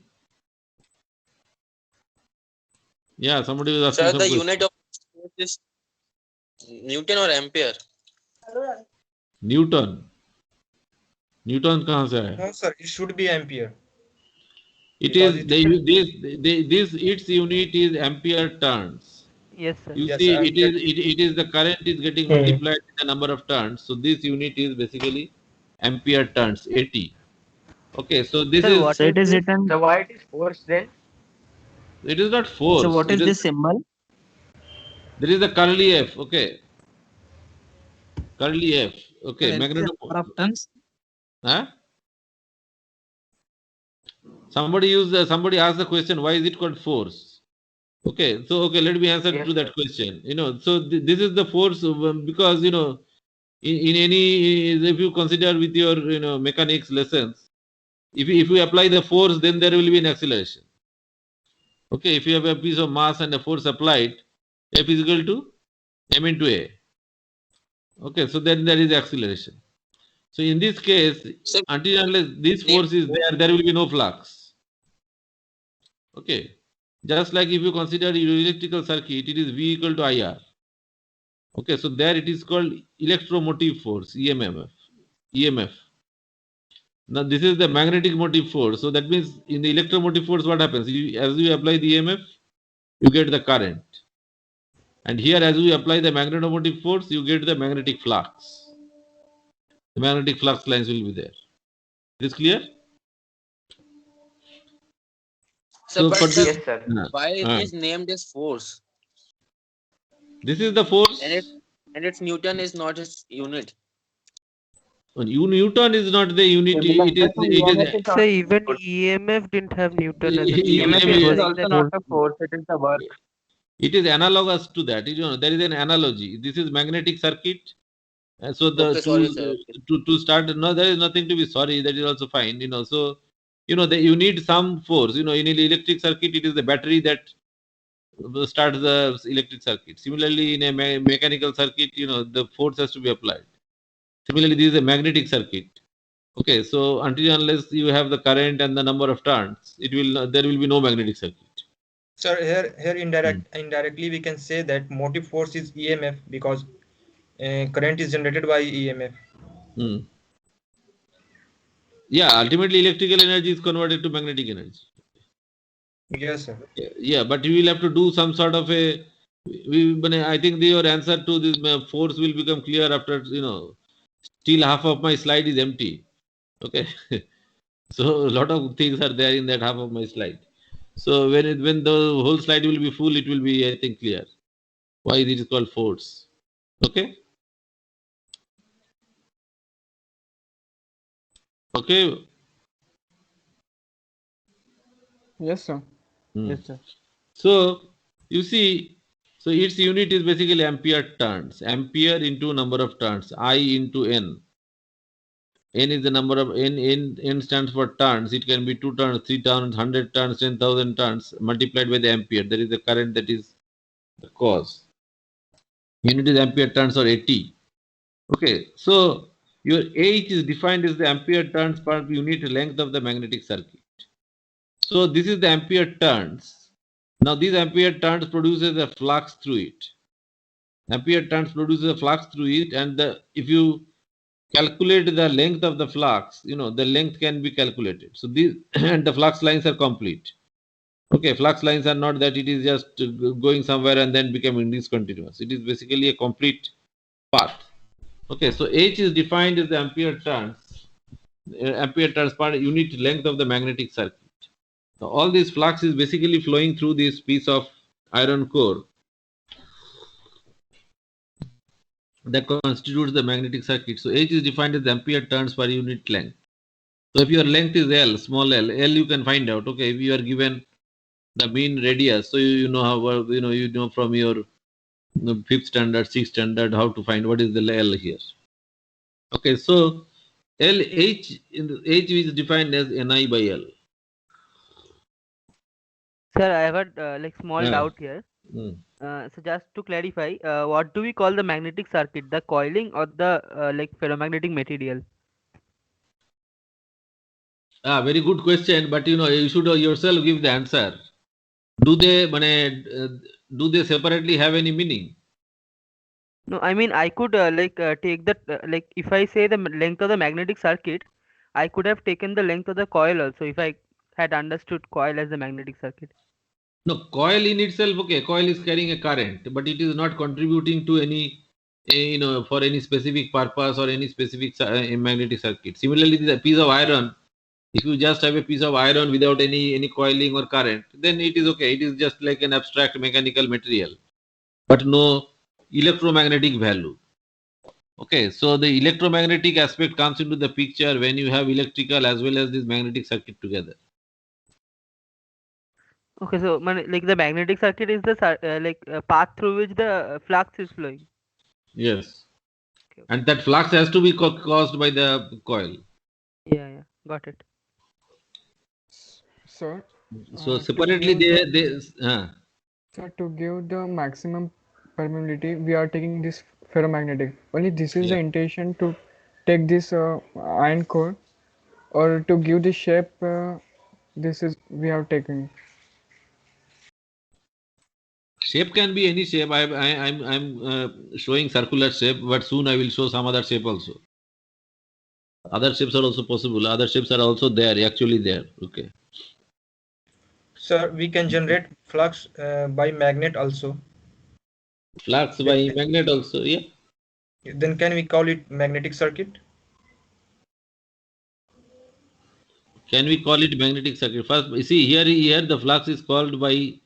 Yeah, somebody was asking Sir, some the question. unit of force is Newton or ampere? Newton. Newton कहाँ से आया? No, sir, it should be ampere. It Because is it this its unit is ampere turns. Yes, sir. You Yes, see, ampere. it is the current is getting Hmm. multiplied with the number of turns. So this unit is basically ampere turns, AT. Okay, so this Sir, is what So is it is this? written. So why it is force then? it is not So force. what is It this symbol? there is a curly F. Okay, curly F. Okay, magnetic. Number of turns. Huh? Somebody asked the question, why is it called force? Okay, so okay, let me answer Yes, to that sir. question. So this is the force because in any if you consider with your mechanics lessons, if you apply the force, then there will be an acceleration. Okay, if you have a piece of mass and a force applied, F is equal to m into a. Okay, so then there is acceleration. So in this case, Sir, until unless this name force is there will be no flux. Okay, just like if you consider your electrical circuit, it is V equal to IR. Okay, so there it is called electromotive force, EMF. Now this is the magnetic motive force. So that means in the electromotive force, what happens? As you apply the EMF, you get the current. And here, as we apply the magnetomotive force, you get the magnetic flux. The magnetic flux lines will be there. Is clear? Sir, So but for sir, this, Yes, sir. why it is named as force? this is the force. And its Newton is not its unit. Newton is not the unit. So even EMF didn't have Newton as a EMF unit. It was is also exactly not a force. It is the work. It is analogous to that. There is an analogy. This is magnetic circuit. So the Okay, sorry, sir. Okay. to start, no, there is nothing to be sorry. That is also fine. So you need some force. In an electric circuit, it is the battery that starts the electric circuit. Similarly, in a mechanical circuit, the force has to be applied. Similarly, this is a magnetic circuit. Okay, so until unless you have the current and the number of turns, there will be no magnetic circuit. Sir, here indirectly we can say that motive force is EMF because current is generated by EMF. Yeah, ultimately electrical energy is converted to magnetic energy. Yes, sir. Yeah, but you will have to do some sort of a. I think your answer to this force will become clear after still half of my slide is empty. Okay, so a lot of things are there in that half of my slide. So when the whole slide will be full, it will be, I think, clear why it is called force. Okay. Okay. Yes, sir. Yes, sir. So you see, so its unit is basically ampere turns. Ampere into number of turns. I into n. N is the number of n stands for turns. It can be 2 turns, 3 turns, 100 turns, 10,000 turns multiplied by the ampere. There is the current that is the cause. Unit is ampere turns or AT. Okay, so your H is defined as the ampere turns per unit length of the magnetic circuit. So this is the ampere turns. Now these ampere turns produces a flux through it. Ampere turns produces a flux through it, and if you calculate the length of the flux, the length can be calculated. So these and the flux lines are complete. Okay, flux lines are not that it is just going somewhere and then becoming discontinuous. It is basically a complete path. Okay, so H is defined as the ampere turns per unit length of the magnetic circuit. So all this flux is basically flowing through this piece of iron core that constitutes the magnetic circuit. So H is defined as the ampere turns per unit length. So if your length is L, small L you can find out. Okay, if you are given the mean radius, so you know how from your 5th standard, 6th standard how to find what is the L here. Okay, so H is defined as Ni by L. Sir, I have a small doubt here. So just to clarify, what do we call the magnetic circuit? The coiling or the like ferromagnetic material? Very good question, but you should yourself give the answer. Do they, do they separately have any meaning? No, I mean I could take the like if I say the length of the magnetic circuit, I could have taken the length of the coil also if I had understood coil as the magnetic circuit. No, coil in itself, okay, coil is carrying a current, but it is not contributing to any, for any specific purpose or any specific magnetic circuit. Similarly, the piece of iron, if you just have a piece of iron without any coiling or current, then it is okay. It is just like an abstract mechanical material, but no electromagnetic value. Okay, so the electromagnetic aspect comes into the picture when you have electrical as well as this magnetic circuit together. Okay, so like the magnetic circuit is the path through which the flux is flowing. Yes, Okay, and that flux has to be caused by the coil. yeah, got it. Sir, So to separately, give they sir, to give the maximum permeability, we are taking this ferromagnetic. Only this is yeah. the intention to take this iron core, or to give the shape. This is we are taking. Shape can be any shape. I'm showing circular shape, but soon I will show some other shape also. Other shapes are also possible. Other shapes are also there, actually there. Okay. Sir, we can generate flux by magnet also. Flux by magnet also, yeah. Then can we call it magnetic circuit? Can we call it magnetic circuit? First, you see here the flux is called by.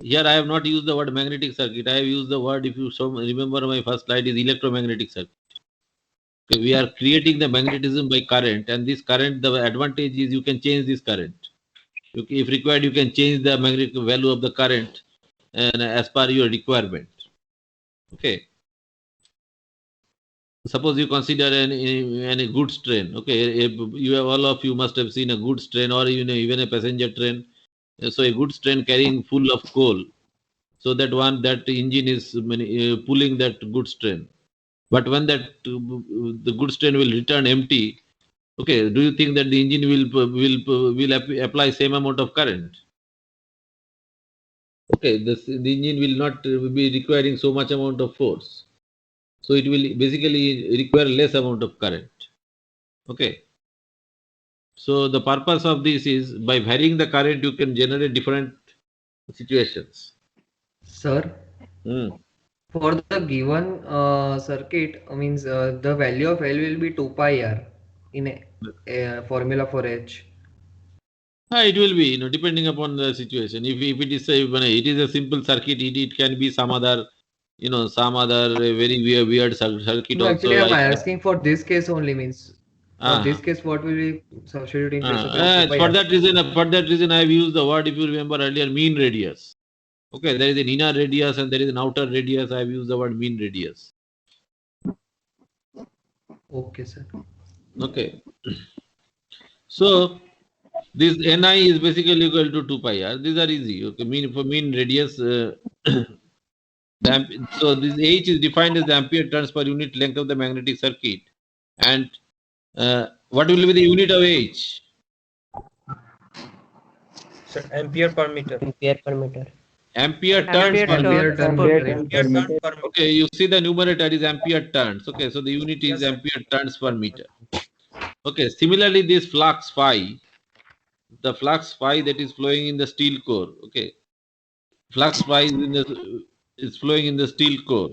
Here I have not used the word magnetic circuit. I have used the word, if you remember my first slide, is electromagnetic circuit. Okay, we are creating the magnetism by current, and this current, the advantage is you can change this current. If required, you can change the magnetic value of the current and as per your requirement. Okay. Suppose you consider any goods train. Okay, you have, all of you must have seen a goods train or even a passenger train. So a goods train carrying full of coal. So that engine is pulling that goods train. But when the goods train will return empty, okay, do you think that the engine will apply same amount of current? Okay, the engine will not be requiring so much amount of force. So it will basically require less amount of current. Okay. So the purpose of this is by varying the current, you can generate different situations. Sir, for the given circuit, means the value of L will be 2 pi r in a formula for H. It will be, depending upon the situation. If it is it is a simple circuit, it can be some other, some other very weird circuit No, also. actually, I'm asking for this case only. Means for this Uh-huh. case, what will be substitute in place of L? 2 pi For r. that reason, I have used the word, if you remember earlier, mean radius. Okay, there is an inner radius and there is an outer radius. I have used the word mean radius. Okay, sir. Okay. So this Ni is basically equal to 2 pi r. These are easy. Okay, mean radius. So this H is defined as the ampere turns per unit length of the magnetic circuit. And what will be the unit of H? Sir, ampere per meter. Ampere per meter. Ampere turns per meter. Okay, you see the numerator is ampere turns. Okay, so the unit is ampere turns per meter. Okay, similarly, this flux phi, the flux phi that is flowing in the steel core. Okay, flux phi is flowing in the steel core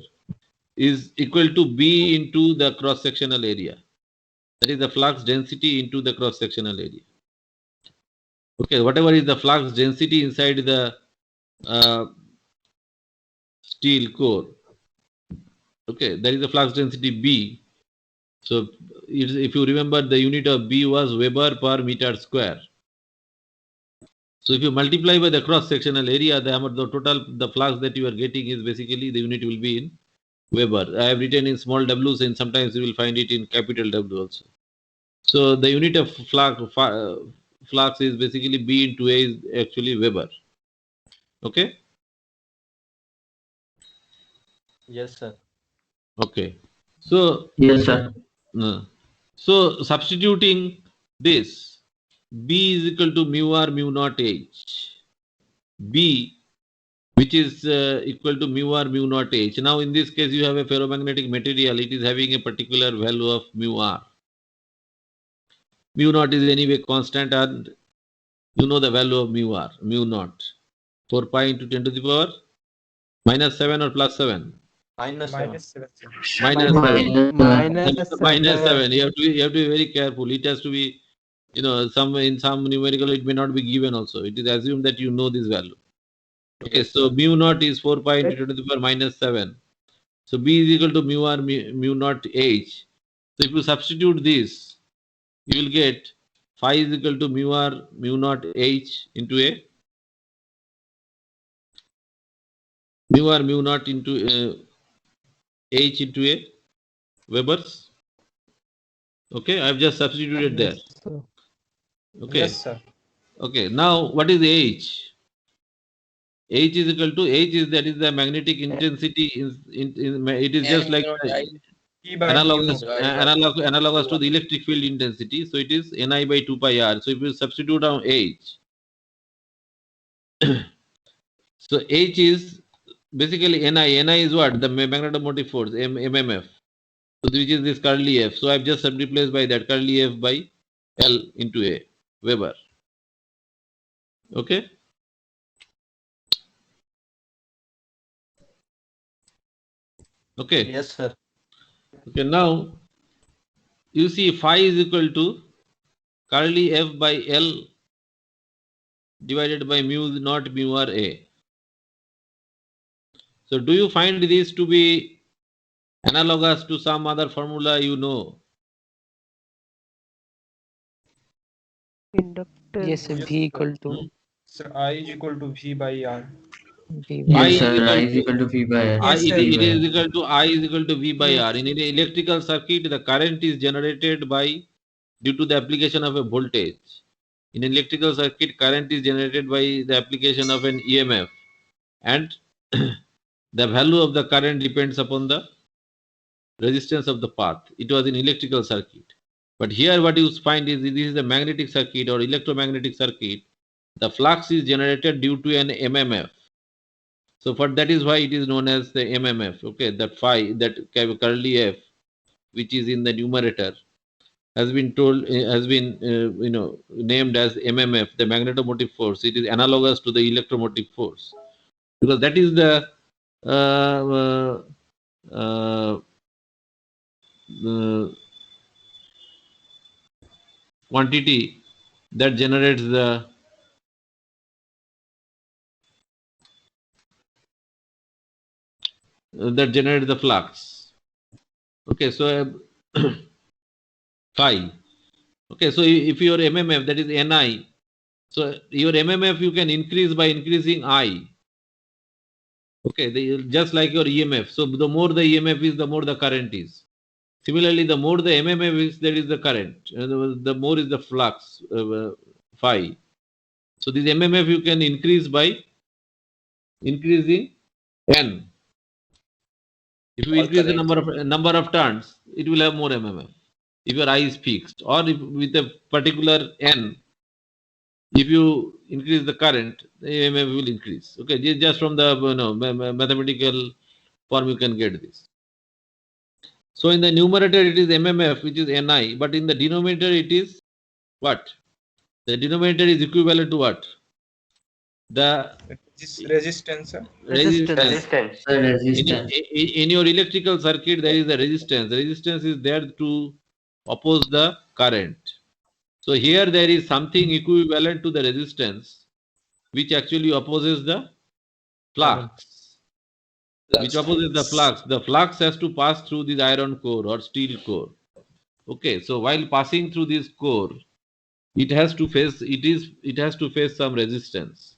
is equal to B into the cross sectional area. That is the flux density into the cross sectional area. Okay, whatever is the flux density inside the steel core. Okay, that is the flux density B. So if you remember, the unit of B was Weber per meter square. So if you multiply by the cross sectional area, the total the flux that you are getting is basically the unit will be in Weber. I have written in small w's, and sometimes you will find it in capital W also. So the unit of flux is basically B into A is actually Weber. Okay. Yes, sir. Okay. So, Yes, sir. So substituting this, B is equal to mu R mu naught H. B, which is equal to mu R mu naught H. Now in this case you have a ferromagnetic material, it is having a particular value of mu R. Mu naught is anyway constant and you know the value of mu R, mu naught. 4 pi into 10 to the power minus 7 or plus 7? Minus 7. Minus 7. Minus 7. Minus 7. You have to be very careful. It has to be, in some numerical it may not be given also. It is assumed that you know this value. Okay, Yes, so sir. mu naught is 4 pi into 10 to the power minus 7. So B is equal to mu R mu naught H. So if you substitute this, you will get phi is equal to mu R mu naught H into a mu R mu naught into H into a Weber's. Okay, I have just substituted there. Okay. Yes, sir. Okay, now what is H? H is equal to H is that is the magnetic intensity. It is just like E by analogous mu. analogous to the electric field intensity. So it is Ni by 2 pi R. So if you substitute down H, so H is basically Ni. Ni is what? The magnetomotive force, MMF. So which is this curly F. So I've just replaced by that curly F by L into A Weber. Okay. Okay. Yes, sir. Okay, now you see phi is equal to curly F by L divided by mu naught mu R A. So do you find this to be analogous to some other formula you know? Inductance. Yes, sir. V equal to Sir, I is equal to V by R. V by I Yes, is sir. I equal is to equal to V by R. I, Yes, it, sir. it V by is R. equal to I is equal to V by Yes. R. In an electrical circuit, the current is generated by due to the application of a voltage. In an electrical circuit, current is generated by the application of an EMF, and the value of the current depends upon the resistance of the path. It was in electrical circuit. But here what you find is this is a magnetic circuit or electromagnetic circuit. The flux is generated due to an MMF. So for that is why it is known as the MMF. Okay, that phi, that curly F, which is in the numerator, has been named as MMF, the magnetomotive force. It is analogous to the electromotive force because that is the quantity that generates the flux. Okay, so phi. Okay, so if your MMF, that is Ni, so your MMF you can increase by increasing I. Okay, just like your EMF. So the more the EMF is, the more the current is. Similarly, the more the MMF is, that is the current. The more is the flux, phi. So this MMF you can increase by increasing N. If you increase the number of turns, it will have more MMF. If your I is fixed, or if with a particular N, if you increase the current, the EMF will increase. Okay, just from the mathematical form you can get this. So in the numerator it is MMF, which is Ni, but in the denominator it is what? The denominator is equivalent to what? The Resistance, sir. resistance. Resistance. In your electrical circuit, there is a resistance. The resistance is there to oppose the current. So here there is something equivalent to the resistance, which actually opposes the flux. Which opposes the flux. The flux has to pass through this iron core or steel core. Okay, so while passing through this core, it has to face some resistance.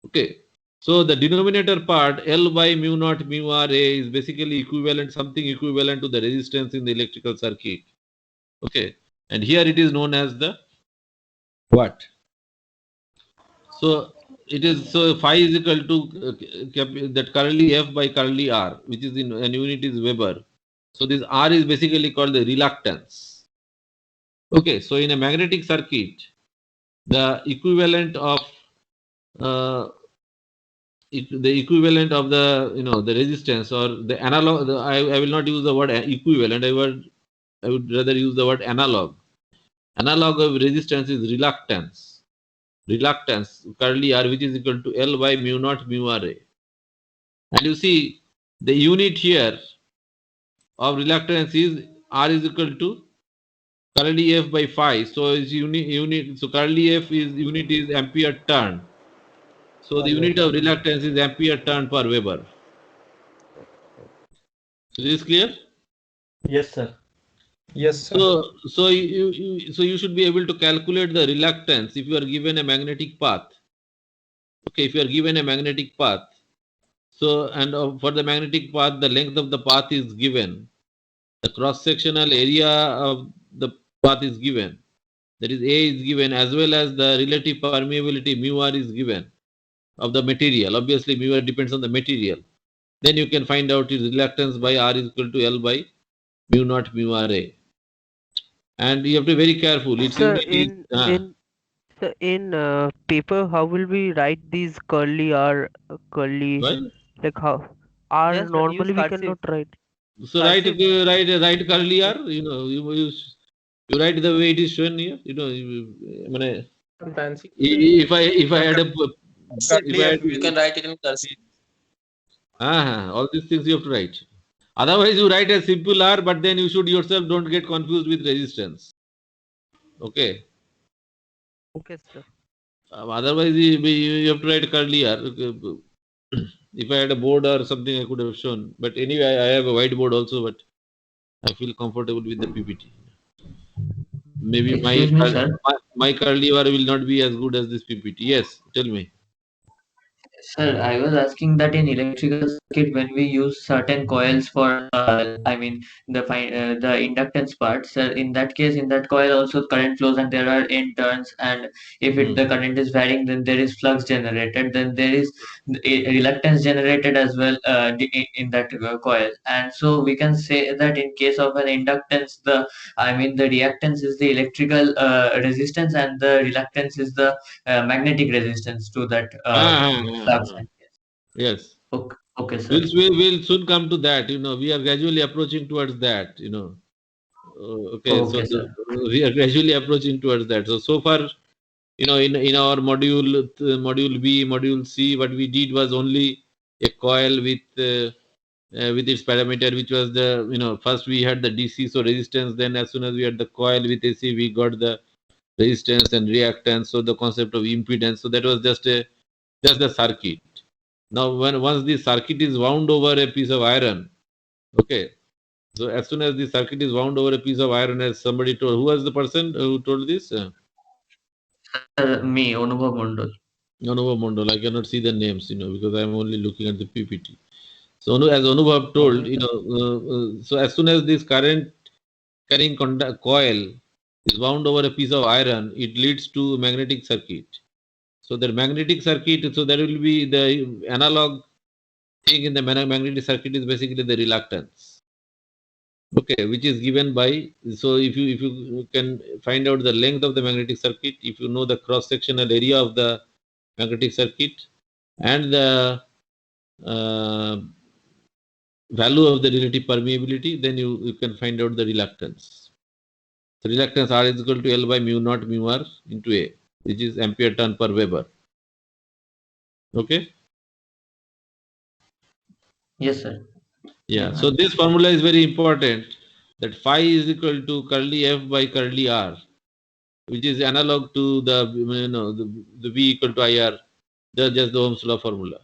Okay, so the denominator part L by mu naught mu R A is basically something equivalent to the resistance in the electrical circuit. Okay, and here it is known as the what? So it is so phi is equal to that curly F by curly R, which is in an unit is Weber. So this R is basically called the reluctance. Okay, so in a magnetic circuit, the equivalent of the equivalent of the the resistance or the analog. I will not use the word equivalent. I would rather use the word analog. Analog of resistance is reluctance. Reluctance curly R, which is equal to L by mu naught mu RA. And you see the unit here of reluctance is R is equal to curly F by phi. So is unit. So curly F is unit is ampere turn. So the unit of reluctance is ampere turn per Weber. So this is clear? Yes, sir. Yes, sir. So you should be able to calculate the reluctance if you are given a magnetic path. Okay, if you are given a magnetic path. So and for the magnetic path, the length of the path is given. The cross-sectional area of the path is given. That is A is given as well as the relative permeability mu R is given of the material. Obviously, mu R depends on the material. Then you can find out its reluctance by R is equal to L by mu naught mu RA. And you have to be very careful. It's Sir, unit is in paper, how will we write these curly R, curly, What? like how R Yes, sir. Use normally we cursive. cannot write. So write Cursive. write curly R. You write the way it is shown here. Fancy. If I had a You can write it in cursive. all these things you have to write. Otherwise, you write a simple R, but then you should yourself don't get confused with resistance. Okay. Okay, sir. Otherwise, you have to write curly R. If I had a board or something, I could have shown. But anyway, I have a whiteboard also, but I feel comfortable with the PPT. Maybe Excuse me, sir. my curly R will not be as good as this PPT. Yes, tell me. Sir, I was asking that in electrical circuit when we use certain coils for, I mean the inductance part, sir, in that case, in that coil also current flows and there are N turns, and if the current is varying, then there is flux generated, then there is a reluctance generated as well in that coil, and so we can say that in case of an inductance, the reactance is the electrical resistance and the reluctance is the magnetic resistance to that flux. Yes. Okay, sir. We'll soon come to that. We are gradually approaching towards that. Okay, Okay, so sir. we are gradually approaching towards that. So far, in our module B, module C, what we did was only a coil with its parameter, which was the first we had the DC, so resistance. Then as soon as we had the coil with AC, we got the resistance and reactance. So the concept of impedance. So that was just the circuit. Now, once the circuit is wound over a piece of iron, okay. So as soon as the circuit is wound over a piece of iron, as somebody told, who was the person who told this? Me, Anubhav Mondal. Anubhav Mondal. I cannot see the names, because I am only looking at the PPT. So as Anubhav told, so as soon as this current carrying coil is wound over a piece of iron, it leads to magnetic circuit. So the magnetic circuit, so there will be the analog thing in the magnetic circuit is basically the reluctance. Okay, which is given by, so if you can find out the length of the magnetic circuit, if you know the cross-sectional area of the magnetic circuit and the value of the relative permeability, then you can find out the reluctance. So reluctance R is equal to L by mu naught mu R into A, which is ampere turn per Weber. Okay? Yes, sir. Yeah, so this formula is very important, that phi is equal to curly F by curly R, which is analog to the the V equal to IR, just the Ohm's law formula,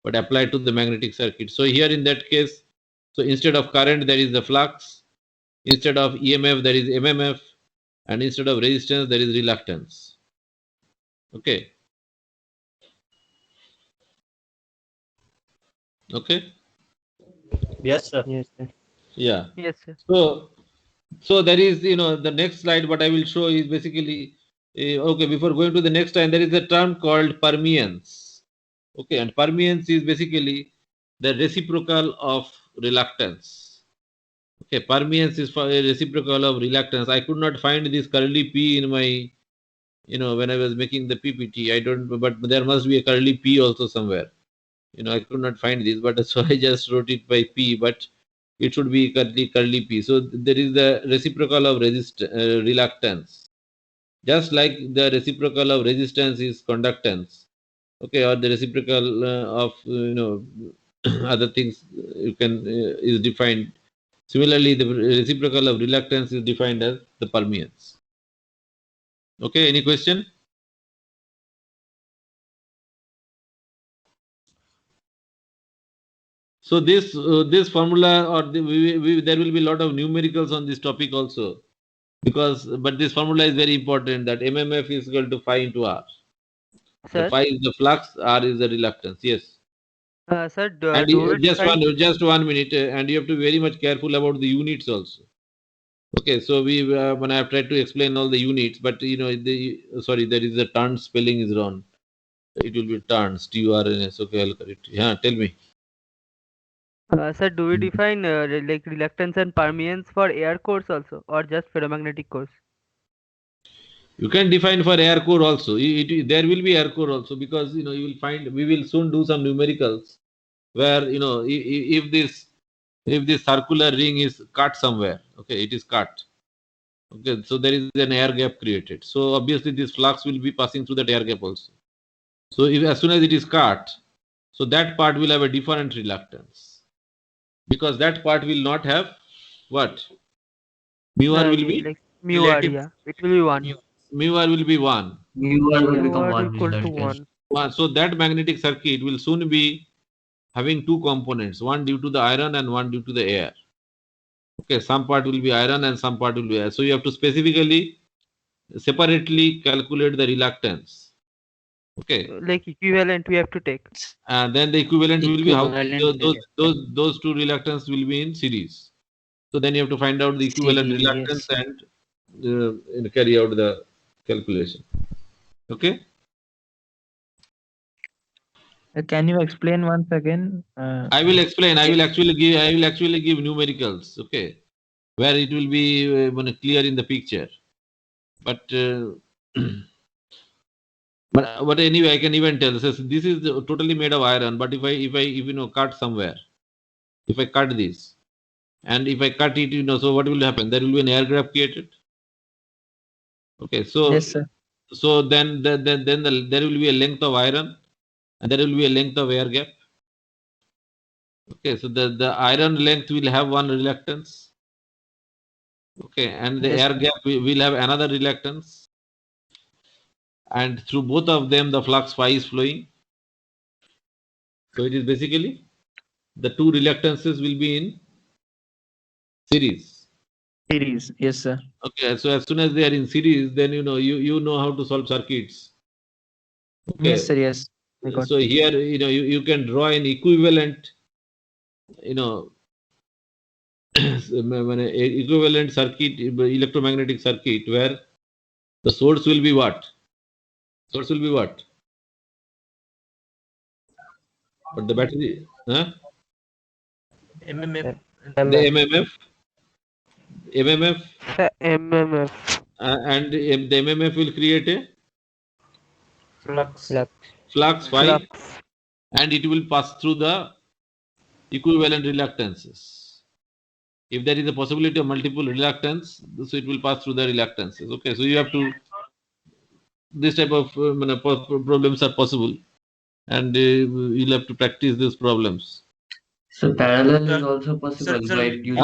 but applied to the magnetic circuit. So here in that case, so instead of current there is the flux, instead of EMF there is MMF, and instead of resistance there is reluctance. Okay. Okay. Yes, sir. Yes, sir. Yeah. Yes, sir. So there is, the next slide what I will show is basically Okay, before going to the next time, there is a term called permeance. Okay, and permeance is basically the reciprocal of reluctance. Okay, permeance is for a reciprocal of reluctance. I could not find this curly P in my, when I was making the PPT. I don't, but there must be a curly P also somewhere. I could not find this, but so I just wrote it by P, but it should be curly P. So there is the reciprocal of reluctance. Just like the reciprocal of resistance is conductance, okay, or the reciprocal of other things you can is defined. Similarly, the reciprocal of reluctance is defined as the permeance. Okay, any question? So this formula, or there will be a lot of numericals on this topic also, but this formula is very important, that MMF is equal to phi into R. The Sir, phi is the flux, R is the reluctance. Yes. sir, And do we define? just 1 minute, and you have to be very much careful about the units also. Okay, so when I have tried to explain all the units, but sorry, there is a turn spelling is wrong. It will be turns, TURNS. Okay, I'll correct. Yeah, tell me. Sir, do we define like reluctance and permeance for air cores also, or just ferromagnetic cores? You can define for air core also. There will be air core also, because you will find, we will soon do some numericals where if this circular ring is cut somewhere, okay, it is cut. Okay, so there is an air gap created. So obviously this flux will be passing through that air gap also. So as soon as it is cut, so that part will have a different reluctance, because that part will not have what? Mu r will be Like mu r, yeah, it will be 1. Mu r will be 1. Mu r will Mu become r 1 equal in to that case. 1. So that magnetic circuit will soon be having two components, one due to the iron and one due to the air. Okay, some part will be iron and some part will be air. So you have to specifically, separately calculate the reluctance. Okay. Like equivalent we have to take. And then the equivalent will be how Equivalent those two reluctance will be in series. So then you have to find out the equivalent series. reluctance and carry out the calculation. Okay. Can you explain once again? I will explain. I will actually give numericals. Okay, where it will be clear in the picture. But but anyway, I can even tell. So this is totally made of iron. But if I cut somewhere, if I cut this, and if I cut it, so what will happen? There will be an air gap created. Okay, so Yes, sir. so then there will be a length of iron, and there will be a length of air gap. Okay, so the iron length will have one reluctance. Okay, and the Yes. air gap will have another reluctance, and through both of them the flux phi is flowing. So it is basically the two reluctances will be in series. Series. Yes, sir. Okay, so as soon as they are in series, then you know how to solve circuits. Okay. Yes, sir. Yes. I got So here you can draw an equivalent equivalent circuit, electromagnetic circuit, where the source will be what? Source will be what? But the battery, MMF. the MMF, MMF. And the MMF will create a Flux. phi, and it will pass through the equivalent reluctances. If there is a possibility of multiple reluctance, so it will pass through the reluctances. Okay, so you have to, this type of problems are possible, and you'll have to practice these problems. So parallel is also possible, right? Using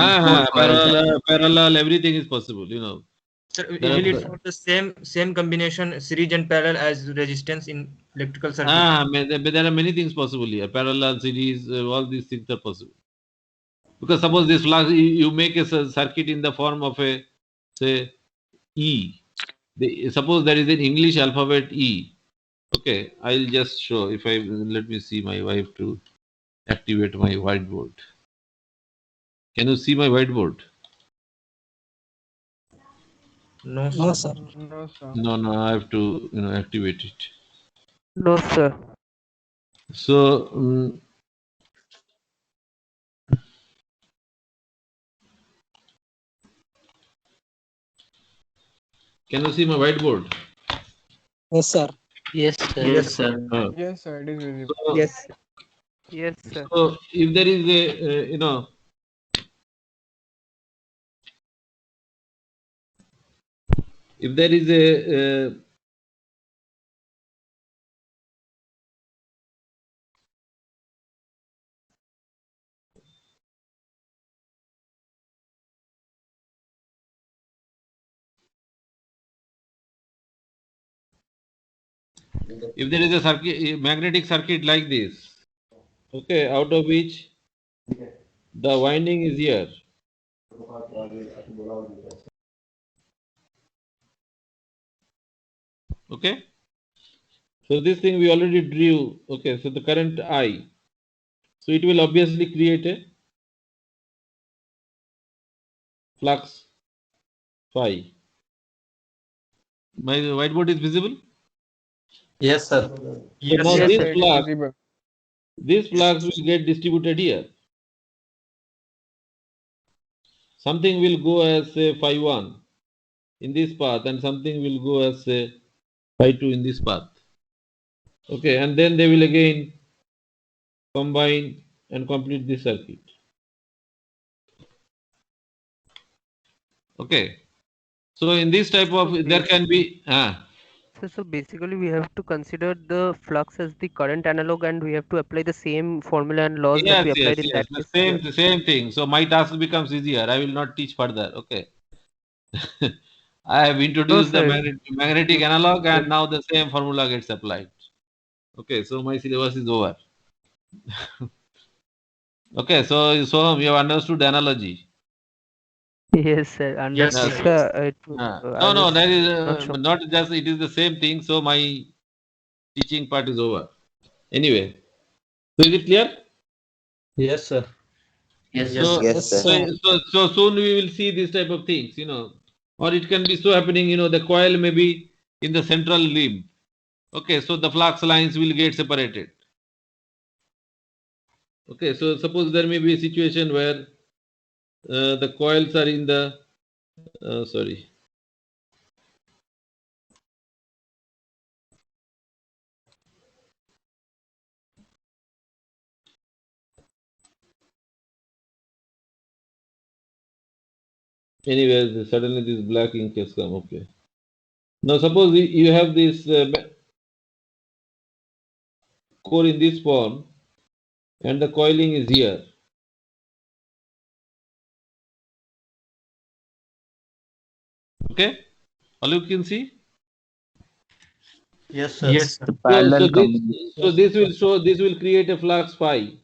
Parallel, everything is possible. Sir, usually it's not the same combination, series and parallel, as resistance in electrical circuit. There are many things possible here. Parallel, series, all these things are possible. Because suppose this flux, you make a circuit in the form of a, say, E. Suppose there is an English alphabet E. Okay, I'll just show. Let me see my wife to activate my whiteboard. Can you see my whiteboard? No, No, sir. sir. No, sir. No, I have to activate it. No, sir. So can you see my whiteboard? Yes, sir. Yes, sir. Yes, sir. Yes, sir. It is visible. So, Yes. Yes, sir. so if there is a if there is a if there is a circuit, a magnetic circuit like this, okay, out of which the winding is here. Okay, so this thing we already drew. Okay, so the current I, so it will obviously create a flux phi. My whiteboard is visible. Yes, sir. So Yes, now Yes, Yes, this sir. sir. It is flux, visible. this flux will get distributed here. Something will go as a phi 1 in this path, and something will go as a phi 2 in this path. Okay, and then they will again combine and complete this circuit. Okay, so in this type of there can be So basically we have to consider the flux as the current analog, and we have to apply the same formula and laws that we applied in that the case. same thing. So my task becomes easier. I will not teach further. Okay. I have No, introduced the sir. magnetic analog, and now the same formula gets applied. Okay, so my syllabus is over. Okay, so you have understood the analogy. Yes, sir. yes, Understood. sir. Sir, I No, was that is not sure. not just. It is the same thing. So my teaching part is over. Anyway, so is it clear? Yes, sir. Yes, So, sir. Yes, sir. so soon we will see this type of things, or it can be so happening, the coil may be in the central limb. Okay, so the flux lines will get separated. Okay, so suppose there may be a situation where the coils are in the, sorry. Anyways, suddenly this black ink has come. Okay. Now suppose you have this core in this form, and the coiling is here. Okay, all you can see. Yes, sir. Yes, sir. The parallel This will create a flux phi.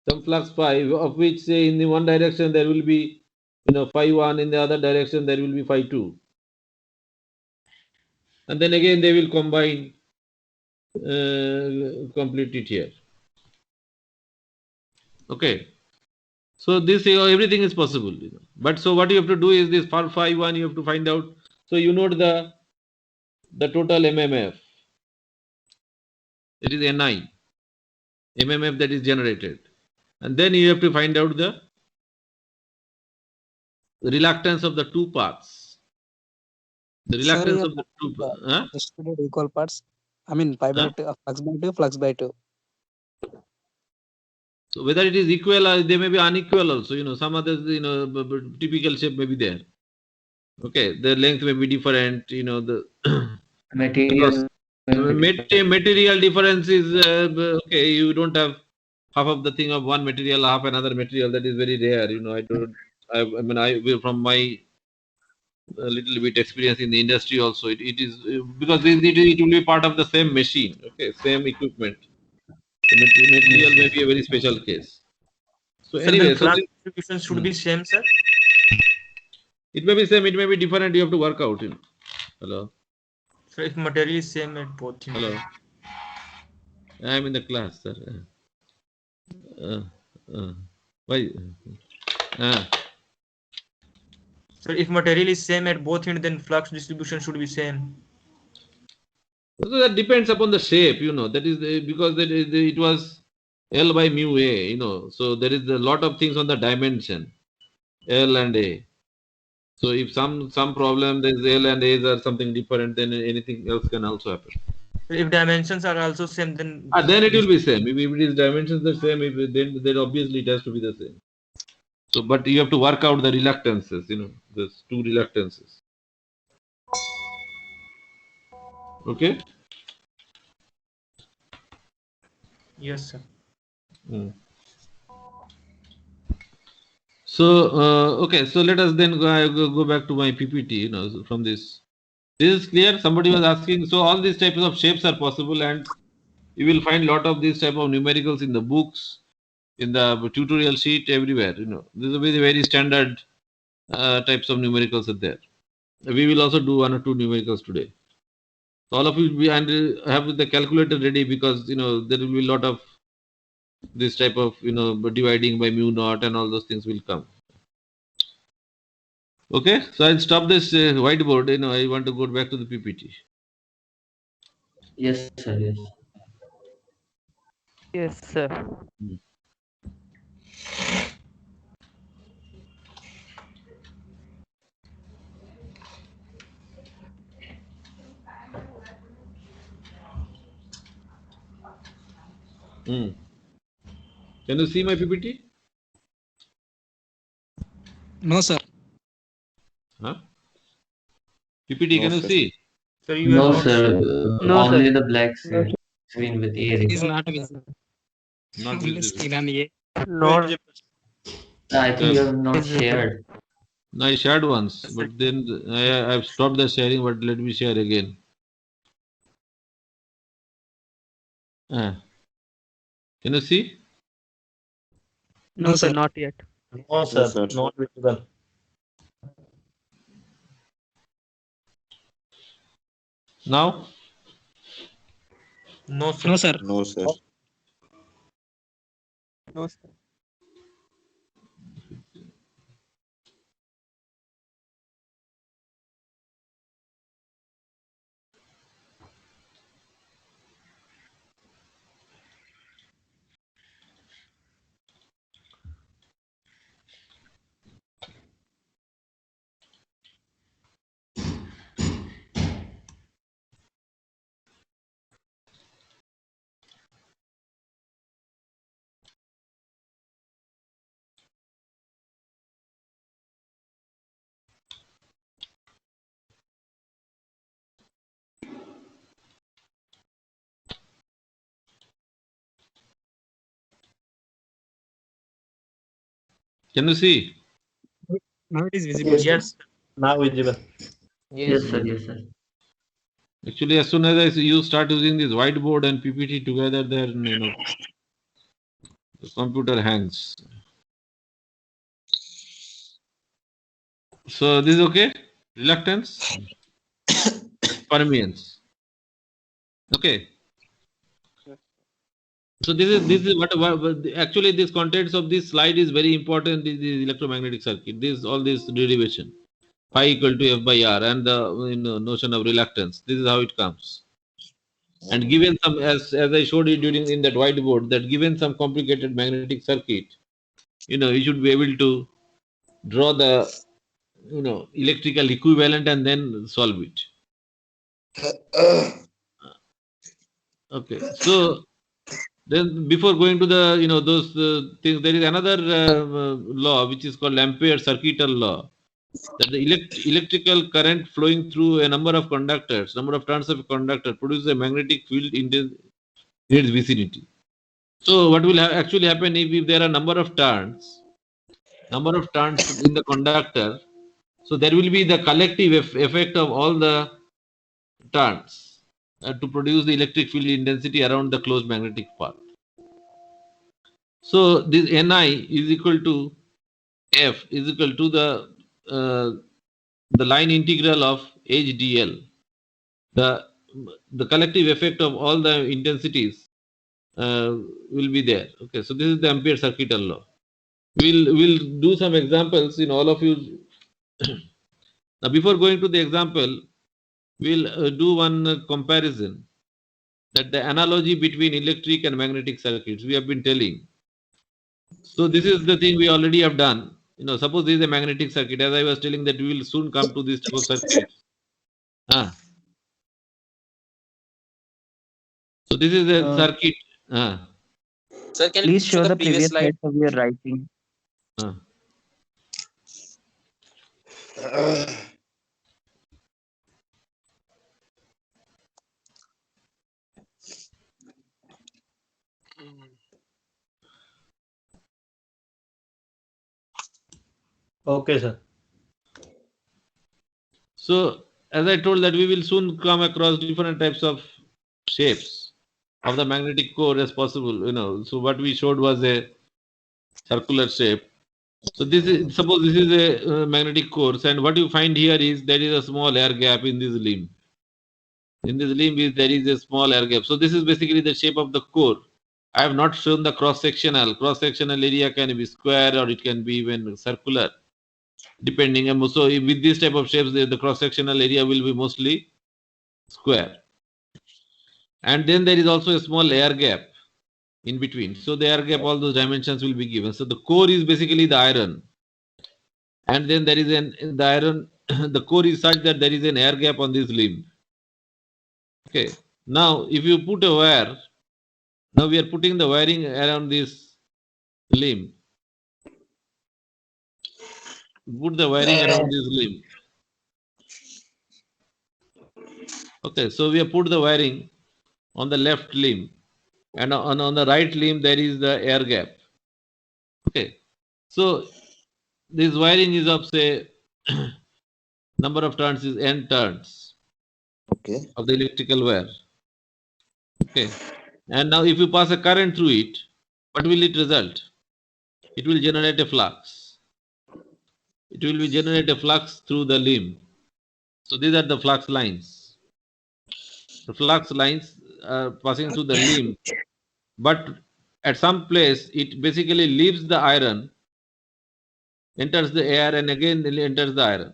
Some flux phi, of which say in the one direction there will be phi 1, in the other direction there will be phi 2, and then again they will combine, complete it here. Okay, so this everything is possible, but so what you have to do is this for phi 1 you have to find out. So you note the total MMF. It is Ni MMF that is generated, and then you have to find out the reluctance of the two paths. The Sir, reluctance here of the two. distributed equal parts. I mean, pi by 2, flux by 2, flux by 2. So whether it is equal or they may be unequal also, some other, typical shape may be there. Okay, the length may be different, the Material. material difference is okay. You don't have half of the thing of one material, half another material. That is very rare. From my little bit experience in the industry also, it is because it will be part of the same machine. Okay, same equipment. The material may be a very special case. So So anyway, then so flux this, distribution should be same, sir. it may be same, it may be different. You have to work out. Hello. So if material is same at both. Hello. I am in the class, sir. Why? So if material is same at both ends, then flux distribution should be same. So that depends upon the shape, that is because it was L by mu A, so there is a lot of things on the dimension L and A. So if some problem there's L and A's are something different, then anything else can also happen. If dimensions are also same, then Then it will be same. If it is dimensions the same, then obviously it has to be the same. So, but you have to work out the reluctances, there's two reluctances. Okay. Yes, sir. So, okay, so let us then go back to my PPT, from this. This is clear. Somebody was asking, so all these types of shapes are possible, and you will find a lot of these type of numericals in the books, in the tutorial sheet, everywhere. These are very standard types of numericals are there. We will also do 1 or 2 numericals today. So all of you have the calculator ready, because there will be a lot of this type of dividing by mu naught and all those things will come. Okay, so I'll stop this whiteboard. I want to go back to the PPT. Yes, sir. Yes. Yes, sir. Can you see my PPT? No, sir. Huh? PPT, No, can you sir. see? So No, sir. No, Only sir. the black screen with A. It is not visible. Not Only visible. screen on A. Not I think you have not shared. No, I shared once, but then I've stopped the sharing, but let me share again. Can you see? No, sir, not yet. No, sir. Not visible. Now? No, sir. No, sir. No, sir. No, sir. Can you see? Now it is visible. Yes. Yes. Now visible. Yes, sir. Yes, sir. Actually, as soon as you start using this whiteboard and PPT together, then the computer hangs. So this is okay? Reluctance? Permeance. Okay. So this is what actually this contents of this slide is very important. This is electromagnetic circuit. All this derivation. Phi equal to F by R and the notion of reluctance. This is how it comes. And given some, as I showed you in that whiteboard, that given some complicated magnetic circuit, you should be able to draw the electrical equivalent and then solve it. Okay, so then before going to the those things, there is another law which is called Ampere's circuital law, that the electrical current flowing through a number of conductors, number of turns of a conductor, produces a magnetic field in its vicinity. So what will actually happen if there are number of turns in the conductor? So there will be the collective effect of all the turns to produce the electric field intensity around the closed magnetic path. So this Ni is equal to F is equal to the line integral of HDL. The collective effect of all the intensities will be there. Okay, so this is the Ampere circuital law. We'll do some examples. All of you Now, before going to the example, we'll do one comparison, that the analogy between electric and magnetic circuits we have been telling. So this is the thing we already have done. Suppose this is a magnetic circuit, as I was telling that we will soon come to this type of circuit. So this is a circuit. Sir, can Please you show the previous slide? slide we are writing. Okay, sir. So as I told that we will soon come across different types of shapes of the magnetic core as possible. So what we showed was a circular shape. So suppose this is a magnetic core, and what you find here is there is a small air gap in this limb. In this limb there is a small air gap. So this is basically the shape of the core. I have not shown the cross-sectional. Cross-sectional area can be square or it can be even circular, depending. So with this type of shapes, the cross-sectional area will be mostly square. And then there is also a small air gap in between. So the air gap, all those dimensions will be given. So the core is basically the iron. And then there is the iron, the core is such that there is an air gap on this limb. Okay. Now, if you put a wire, now we are putting the wiring around this limb. Put the wiring around this limb. Okay, so we have put the wiring on the left limb, and on the right limb there is the air gap. Okay, so this wiring is of, say, number of turns is n turns. Okay. Of the electrical wire. Okay, and now if you pass a current through it, what will it result? It will generate a flux. It will generate a flux through the limb. So these are the flux lines. The flux lines are passing through the limb, but at some place it basically leaves the iron, enters the air, and again enters the iron.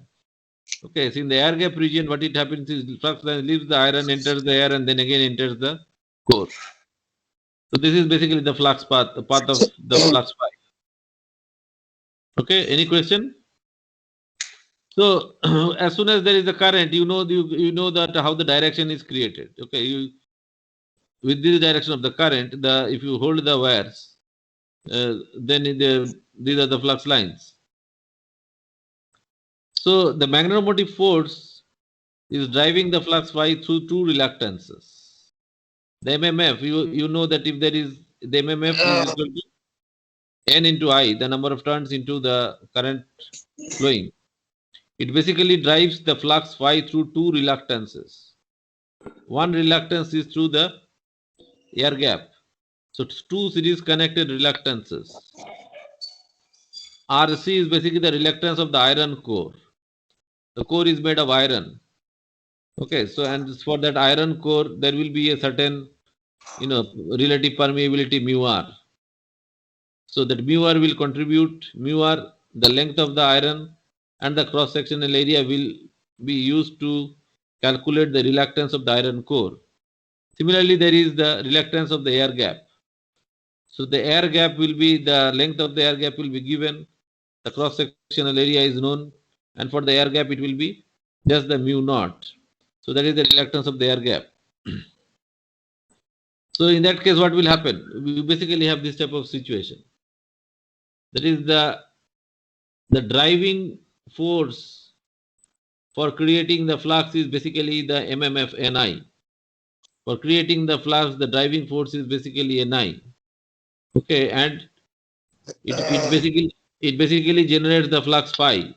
Okay, so in the air gap region, what it happens is flux line leaves the iron, enters the air, and then again enters the core. So this is basically the flux path, the path of the flux pipe. Okay, any question? So as soon as there is a current, you know that how the direction is created. Okay, with this direction of the current, if you hold the wires, then these are the flux lines. So the magnetomotive force is driving the flux phi through two reluctances. The MMF, you know that if there is the MMF is equal to N into I, the number of turns into the current flowing. It basically drives the flux phi through two reluctances. One reluctance is through the air gap. So two series connected reluctances. RC is basically the reluctance of the iron core. The core is made of iron. Okay, so and for that iron core, there will be a certain, relative permeability mu r. So that mu r will contribute, mu r, the length of the iron, and the cross-sectional area will be used to calculate the reluctance of the iron core. Similarly, there is the reluctance of the air gap. So the air gap will be, the length of the air gap will be given, the cross-sectional area is known, and for the air gap it will be just the mu naught. So that is the reluctance of the air gap. So in that case, what will happen? We basically have this type of situation. That is the driving force for creating the flux is basically the MMF Ni. For creating the flux, the driving force is basically Ni. Okay, and it basically generates the flux phi.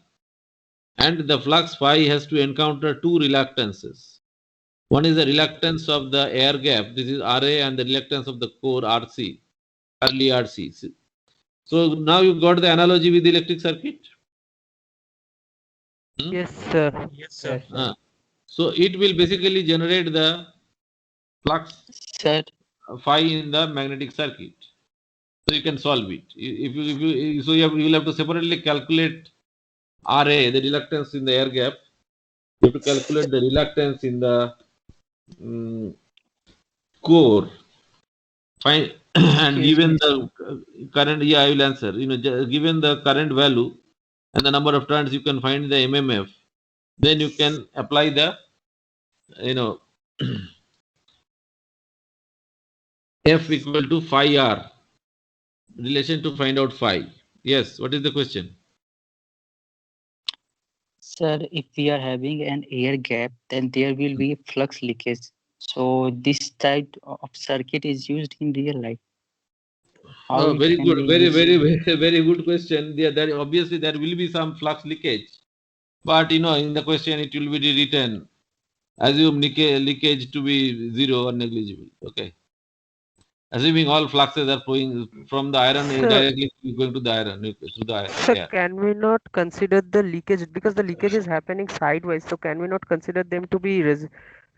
And the flux phi has to encounter two reluctances. One is the reluctance of the air gap, this is Ra, and the reluctance of the core Rc, early Rc. So now you got the analogy with the electric circuit? Yes, sir. Yes, sir. So it will basically generate the flux phi in the magnetic circuit. So you can solve it. You will have to separately calculate Ra, the reluctance in the air gap, You have to calculate the reluctance in the core. Fine. And given the current, yeah, I will answer. Given the current value and the number of turns, you can find the MMF. Then you can apply the, F equal to phi R relation to find out phi. Yes. What is the question? Sir, if we are having an air gap, then there will be flux leakage. So this type of circuit is used in real life. How Oh, it very can good. be Very, used? very good question. Obviously there will be some flux leakage, but in the question it will be written assume leakage to be 0 or negligible. Okay. Assuming all fluxes are flowing from the iron Sir, directly going to the iron through the sir, air. can we not consider the leakage because the leakage is happening sideways? So can we not consider them to be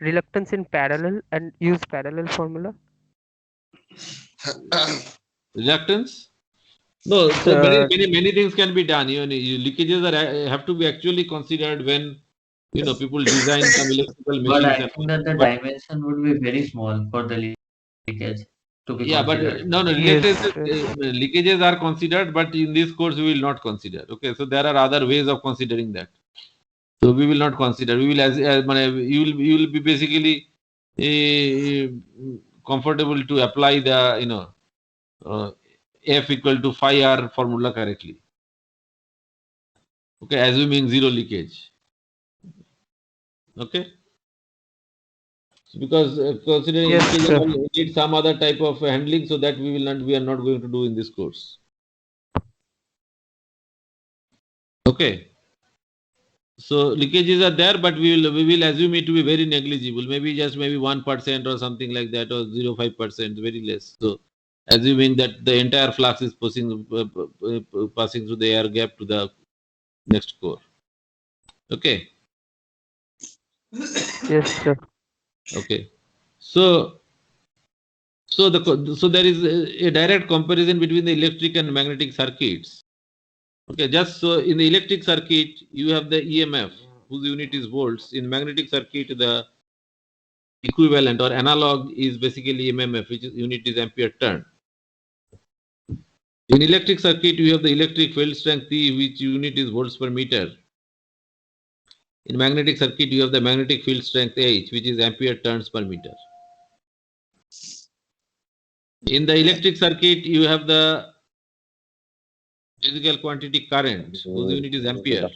reluctance in parallel and use parallel formula? Reluctance? No, so many things can be done. Leakages have to be actually considered when people design some electrical machines. But I think that the dimension would be very small for the leakage to be considered. But leakages are considered, but in this course we will not consider. Okay, so there are other ways of considering that. So we will not consider. We will you will be basically comfortable to apply the F equal to phi R formula correctly. Okay, assuming 0 leakage. Okay. Because considering leakage, we need some other type of handling, so that we are not going to do in this course. Okay. So leakages are there, but we will assume it to be very negligible, maybe 1% or something like that, or 0.5%, very less. So assuming that the entire flux is passing through the air gap to the next core. Okay. Yes, sir. Okay. So there is a direct comparison between the electric and magnetic circuits. Okay, just so in the electric circuit you have the EMF whose unit is volts. In magnetic circuit the equivalent or analog is basically MMF, which is unit is ampere turn. In electric circuit you have the electric field strength P, which unit is volts per meter. In magnetic circuit you have the magnetic field strength H, which is ampere turns per meter. In the electric circuit you have the physical quantity current whose unit is ampere.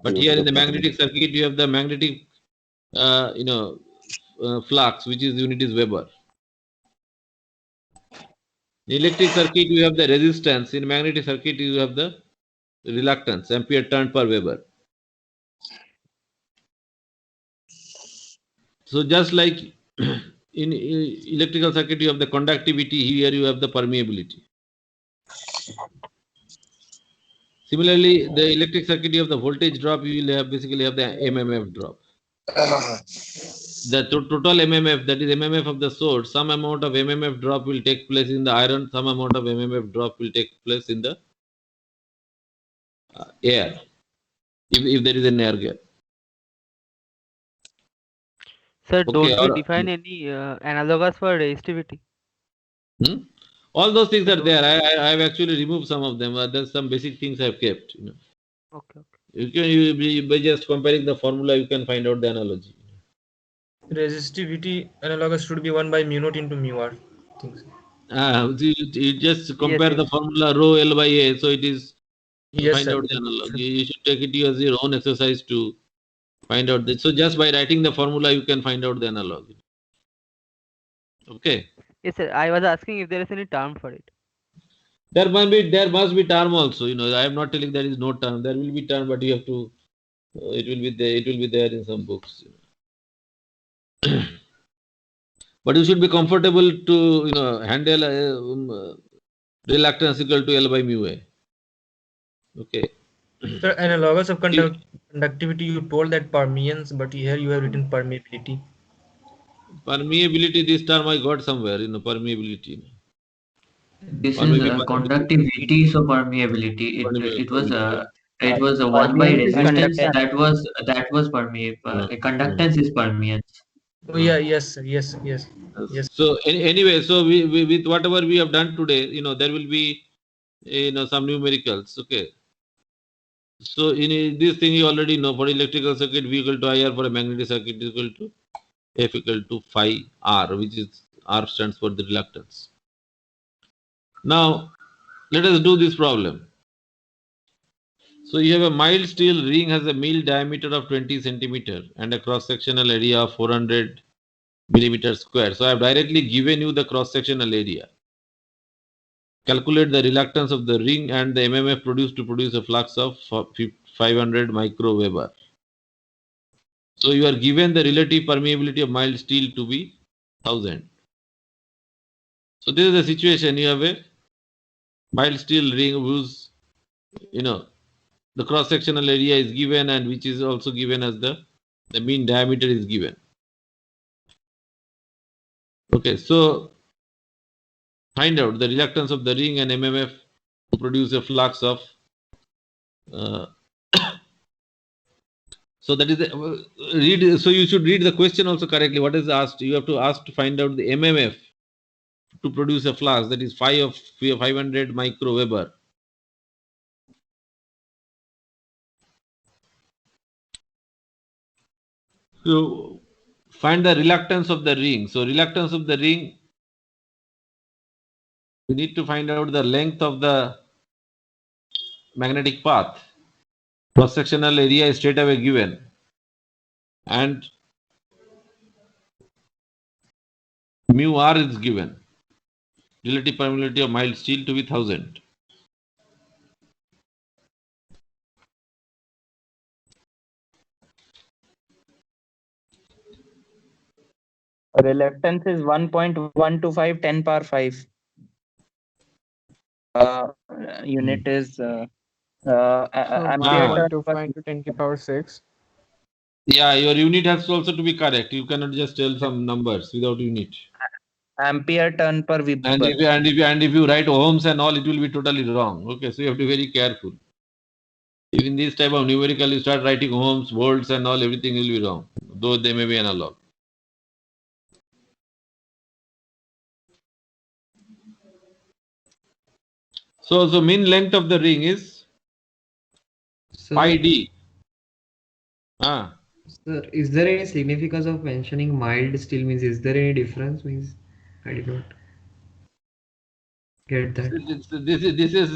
But here in the magnetic circuit you have the magnetic flux, which is unit is Weber. In electric circuit you have the resistance. In magnetic circuit you have the reluctance, ampere turn per Weber. So just like in electrical circuit you have the conductivity, here you have the permeability. Similarly, the electric circuit you have the voltage drop, you will basically have the MMF drop. The total MMF, that is MMF of the source, some amount of MMF drop will take place in the iron, some amount of MMF drop will take place in the air, if there is an air gap. Sir, don't we define any analogous for resistivity? All those things are there. I have actually removed some of them. There's some basic things I have kept. Okay. You by just comparing the formula, you can find out the analogy. Resistivity analogous should be 1 by mu naught into mu r. You just compare the formula rho L by A, so it is Yes, find sir. out the analogy. You should take it as your own exercise to find out that. So just by writing the formula, you can find out the analogy. Okay. Yes, sir. I was asking if there is any term for it. There must be term also. I am not telling there is no term. There will be term, but you have to. It will be there. It will be there in some books. But you should be comfortable to handle reluctance equal to L by mu A. Okay. Sir, analogous of conductivity, you told that permeance, but here you have written permeability. Permeability, this term I got somewhere, permeability. This is conductivity, so permeability. It was It was 1 by Permeance is resistance. conductance. That was conductance is permeance. Oh yeah, yes, sir. Yes, yes, yes. So anyway, so we with whatever we have done today, there will be some numericals. Okay. So in this thing you already know, for electrical circuit V equal to IR, for a magnetic circuit is equal to F equal to phi R, which is R stands for the reluctance. Now let us do this problem. So you have a mild steel ring has a mill diameter of 20 centimeter and a cross sectional area of 400 millimeters square. So I have directly given you the cross sectional area. Calculate the reluctance of the ring and the MMF produced to produce a flux of 500 microweber. So you are given the relative permeability of mild steel to be 1000. So this is the situation. You have a mild steel ring whose the cross sectional area is given and which is also given as the mean diameter is given. Okay, so find out the reluctance of the ring and MMF to produce a flux of so that is the, so you should read the question also correctly. What is asked? You have to ask to find out the MMF to produce a flux that is 500 microweber. So find the reluctance of the ring. So reluctance of the ring, we need to find out the length of the magnetic path. Cross sectional area is straight away given, and mu R is given. Relative permeability of mild steel to be 1000. Reluctance is 1.125 10 power 5. Unit is ampere turn 1.25 to 10 to the power 6. Yeah, your unit has also to be correct. You cannot just tell some numbers without unit. Ampere turn per Weber. And if you write ohms and all, it will be totally wrong. Okay, so you have to be very careful. If in this type of numerical you start writing ohms, volts and all, everything will be wrong, though they may be analog. So the mean length of the ring is pi d. Sir, is there any significance of mentioning mild steel? Means, is there any difference? Means, I did not get that. This is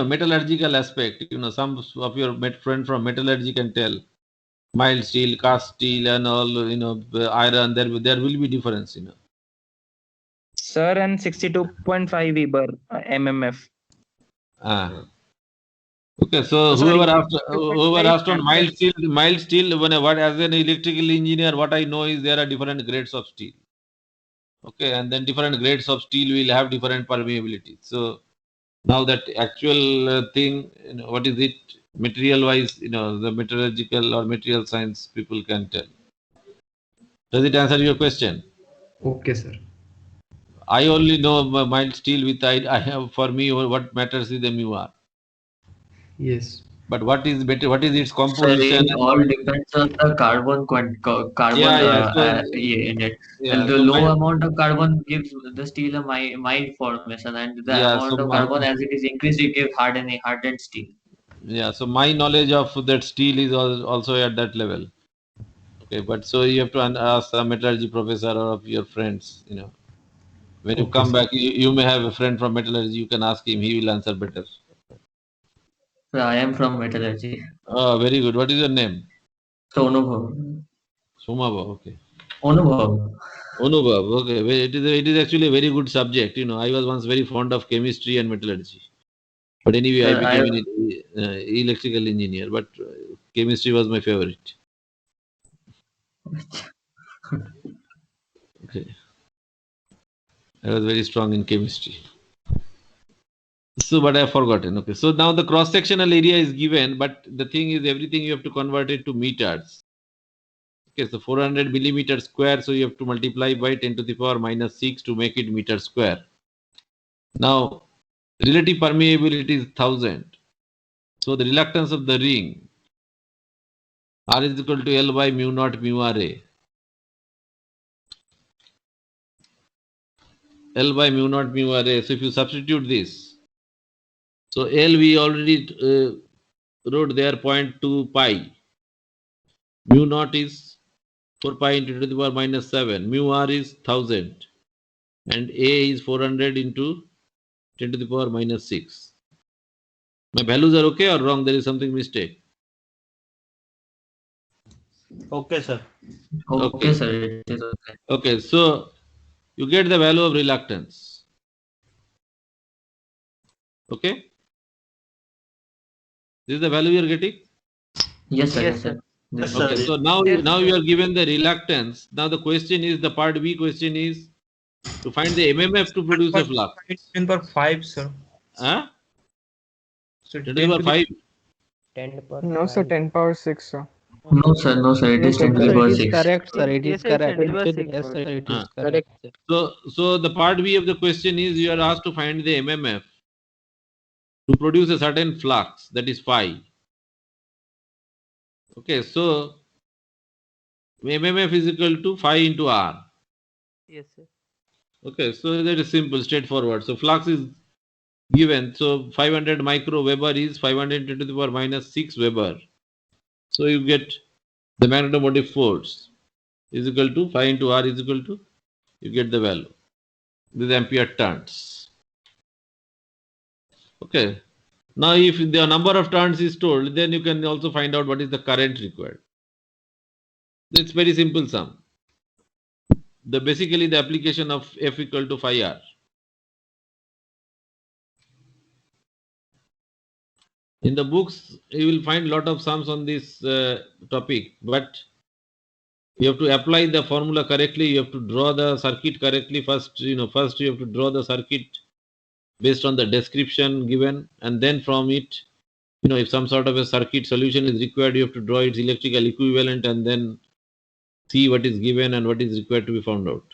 metallurgical aspect. Some of your friend from metallurgy can tell mild steel, cast steel, and all. Iron. There will be difference. Sir, and 62.5 Weber MMF. Okay, so whoever asked on mild steel, what as an electrical engineer, what I know is there are different grades of steel. Okay, and then different grades of steel will have different permeability. So now that actual thing, what is it material wise? The metallurgical or material science people can tell. Does it answer your question? Okay, sir. I only know mild steel with I have, for me, what matters is the mu R. Yes. But what is better? What is its composition? It all depends on the carbon in it. The low amount of carbon gives the steel a mild formation, and the amount of carbon as it is increased, it gives hardened steel. Yeah, so my knowledge of that steel is also at that level. Okay, but so you have to ask a metallurgy professor or of your friends. When you come back, you may have a friend from metallurgy. You can ask him; he will answer better. I am from metallurgy. Oh, very good. What is your name? Sonubhav. Somabhav, okay. Anubhav. Anubhav, okay. It is actually a very good subject. I was once very fond of chemistry and metallurgy. But anyway, I became an electrical engineer. But chemistry was my favorite. Okay. I was very strong in chemistry. So, but I have forgotten. Okay. So now the cross-sectional area is given, but the thing is everything you have to convert it to meters. Okay, so 400 millimeters square. So you have to multiply by 10 to the power minus 6 to make it meter square. Now, relative permeability is 1000. So the reluctance of the ring R is equal to L by mu naught mu Ra. L by mu naught mu Ra. So if you substitute this, so L we already wrote there 0.2 pi. Mu naught is 4 pi into 10 to the power minus 7. Mu R is 1000. And A is 400 into 10 to the power minus 6. My values are okay or wrong? There is something mistake. Okay, sir. Okay, sir. It is okay. Okay, so you get the value of reluctance. Okay? This is the value you are getting? Yes, sir. Yes, sir. Yes, Okay, sir. so now you are given the reluctance. Now the question is, the part B question is to find the MMF to produce a flux. 10 power 5, sir. Huh? So 10 to the power 5. 10 to power No, sir, 5. 10 power 6, sir. No, sir. No, sir. It is 10 to the Sir, power it is 6. correct, sir. It is Yes, sir, it's correct. 10 to the power 6. Yes, sir, it is Ah. correct. Sir. So the part B of the question is you are asked to find the MMF to produce a certain flux, that is phi. Okay, so MMF is equal to phi into R. Yes, sir. Okay, so that is simple, straightforward. So flux is given. So 500 micro Weber is 500 to the power minus 6 Weber. So you get the magnetomotive force is equal to phi into R is equal to, you get the value. This is ampere turns. Okay. Now if the number of turns is told, then you can also find out what is the current required. It's very simple sum. Basically the application of F equal to phi R. In the books, you will find a lot of sums on this topic, but you have to apply the formula correctly. You have to draw the circuit correctly. First you have to draw the circuit based on the description given, and then from it, if some sort of a circuit solution is required, you have to draw its electrical equivalent and then see what is given and what is required to be found out.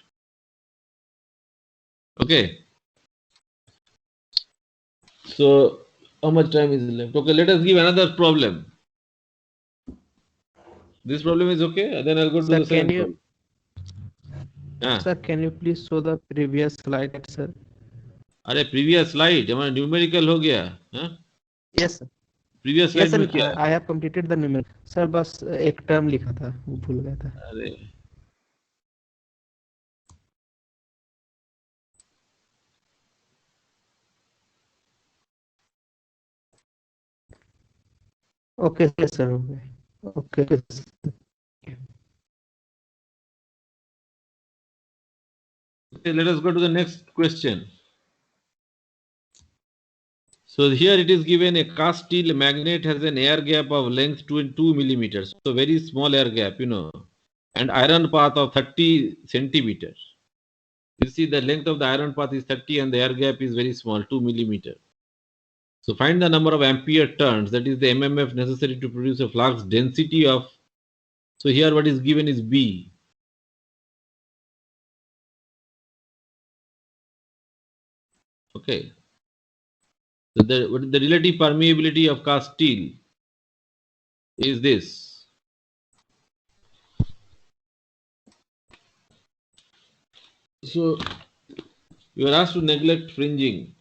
Okay. So how much time is left? Okay, let us give another problem. This problem is okay. Then I'll go to Sir, the second can you, problem. sir, can you please show the previous slide, sir? अरे previous slide हमारा numerical हो गया हाँ? Yes, sir. Previous slide Yes, sir. में क्या I have completed the numerical. Sir बस एक term लिखा था, वो भूल गया था. अरे Okay, sir. Okay. Okay, let us go to the next question. So here it is given a cast steel magnet has an air gap of length 2 millimeters. So very small air gap, and iron path of 30 centimeters. You see the length of the iron path is 30 and the air gap is very small, 2 millimeters. So find the number of ampere turns, that is the MMF necessary to produce a flux density of, so here what is given is B. Okay. So the relative permeability of cast steel is this. So you are asked to neglect fringing.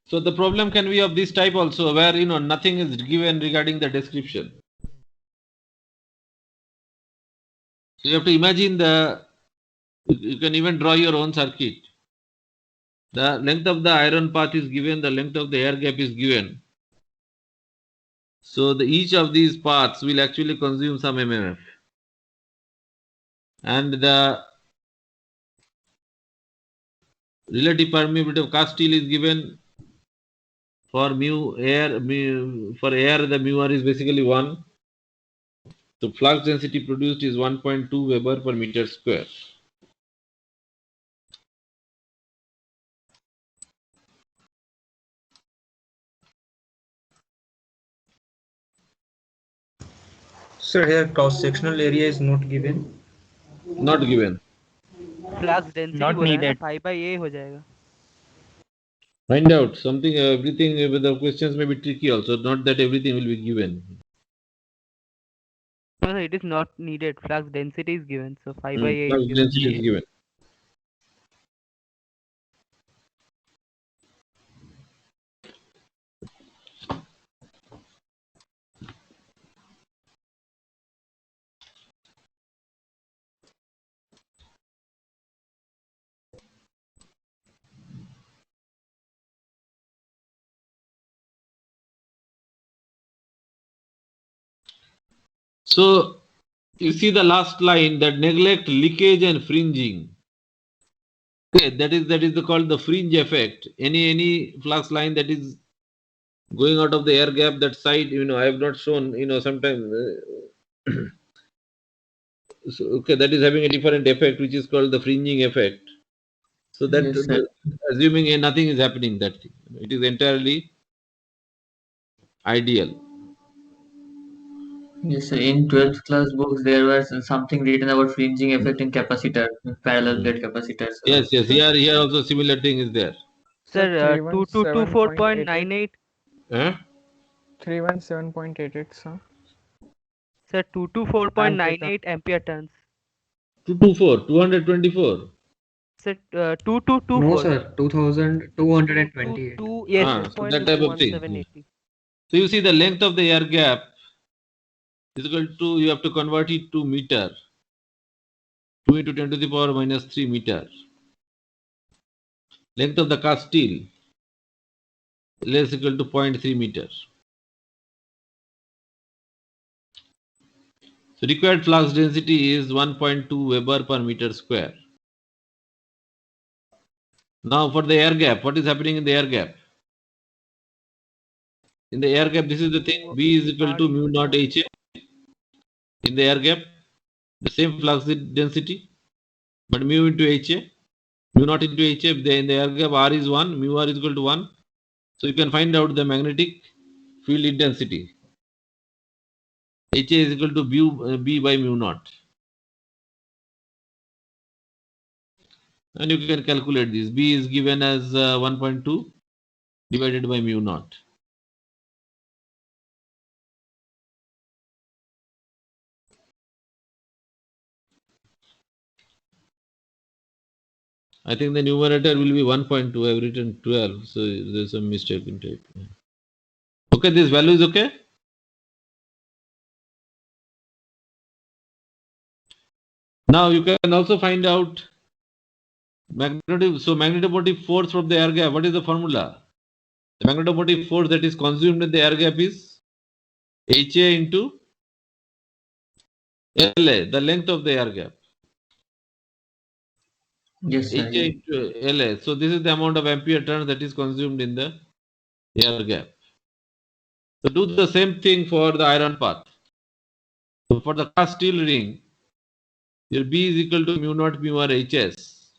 So the problem can be of this type also, where nothing is given regarding the description. So you have to imagine you can even draw your own circuit. The length of the iron path is given, the length of the air gap is given. So each of these paths will actually consume some MMF. And the relative permeability of cast steel is given for air, the mu R is basically 1. So flux density produced is 1.2 Weber per meter square. Sir, here cross-sectional area is not given. Not given. Flux density Not बोला है ना, needed. Pi by ए हो जाएगा. Find out something, everything, the questions may be tricky also, not that everything will be given. No, it is not needed. Flux density is given, so phi by a Flux is given. density is given. So you see the last line, that neglect leakage and fringing. Okay, that is called the fringe effect. Any flux line that is going out of the air gap, that side, I have not shown, sometimes. So, okay, that is having a different effect, which is called the fringing effect. So that, Yes, sir. assuming nothing is happening, that thing, it is entirely ideal. Yes, sir. In 12th class books, there was something written about fringing effect in capacitor, parallel plate capacitors. Yes, here also similar thing is there. Sir, 2224.98. Huh? 317.88, sir. Sir, 224.98 ampere turns. 224. Sir, 2224. No, sir. 2228. Yes, So that type of thing. 0.1780. So you see the length of the air gap is equal to, you have to convert it to meter. 2 into 10 to the power minus 3 meter. Length of the cast steel less equal to 0.3 meter. So required flux density is 1.2 Weber per meter square. Now for the air gap, what is happening in the air gap? In the air gap, this is the thing, B is equal to mu naught HA. In the air gap, the same flux density, but mu into HA, mu naught into HA, in the air gap R is 1, mu R is equal to 1. So you can find out the magnetic field intensity. HA is equal to B by mu naught. And you can calculate this. B is given as 1.2 divided by mu naught. I think the numerator will be 1.2. I have written 12, so there's some mistake in type. Okay, this value is okay. Now you can also find out magnetomotive force from the air gap. What is the formula? The magnetomotive force that is consumed in the air gap is HA into LA, the length of the air gap. Yes, sir. HA into LA. So this is the amount of ampere turns that is consumed in the air gap. So do the same thing for the iron path. So for the cast steel ring, your B is equal to mu naught mu R HS.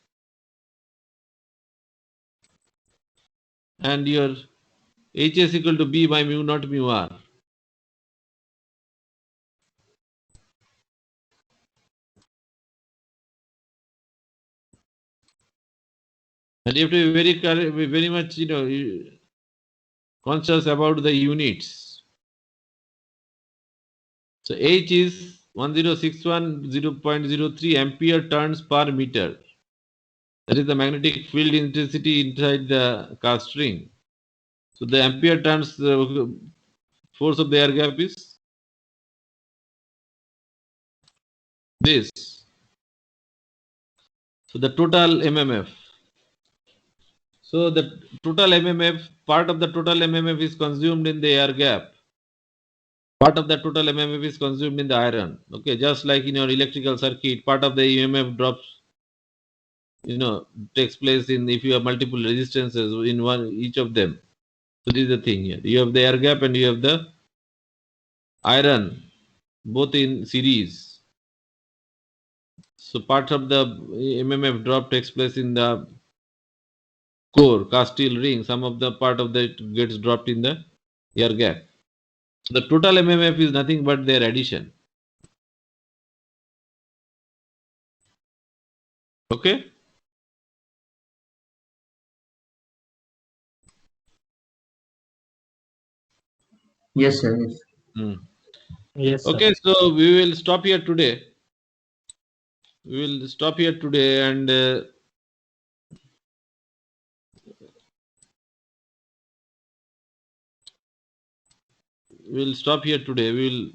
And your HS equal to B by mu naught mu R. And you have to be very much, conscious about the units. So H is 1061.03 ampere turns per meter. That is the magnetic field intensity inside the cast ring. So the ampere turns force of the air gap is this. So the total MMF. So the total MMF, part of the total MMF is consumed in the air gap. Part of the total MMF is consumed in the iron. Okay, just like in your electrical circuit, part of the EMF drops, takes place in, if you have multiple resistances in each of them. So this is the thing here. You have the air gap and you have the iron both in series. So part of the MMF drop takes place in the core cast steel ring. Some of the part of that gets dropped in the air gap. The total MMF is nothing but their addition. Okay. Yes, sir. Yes. Yes, sir. Okay, so we will stop here today. We will stop here today, and we'll stop here today. We will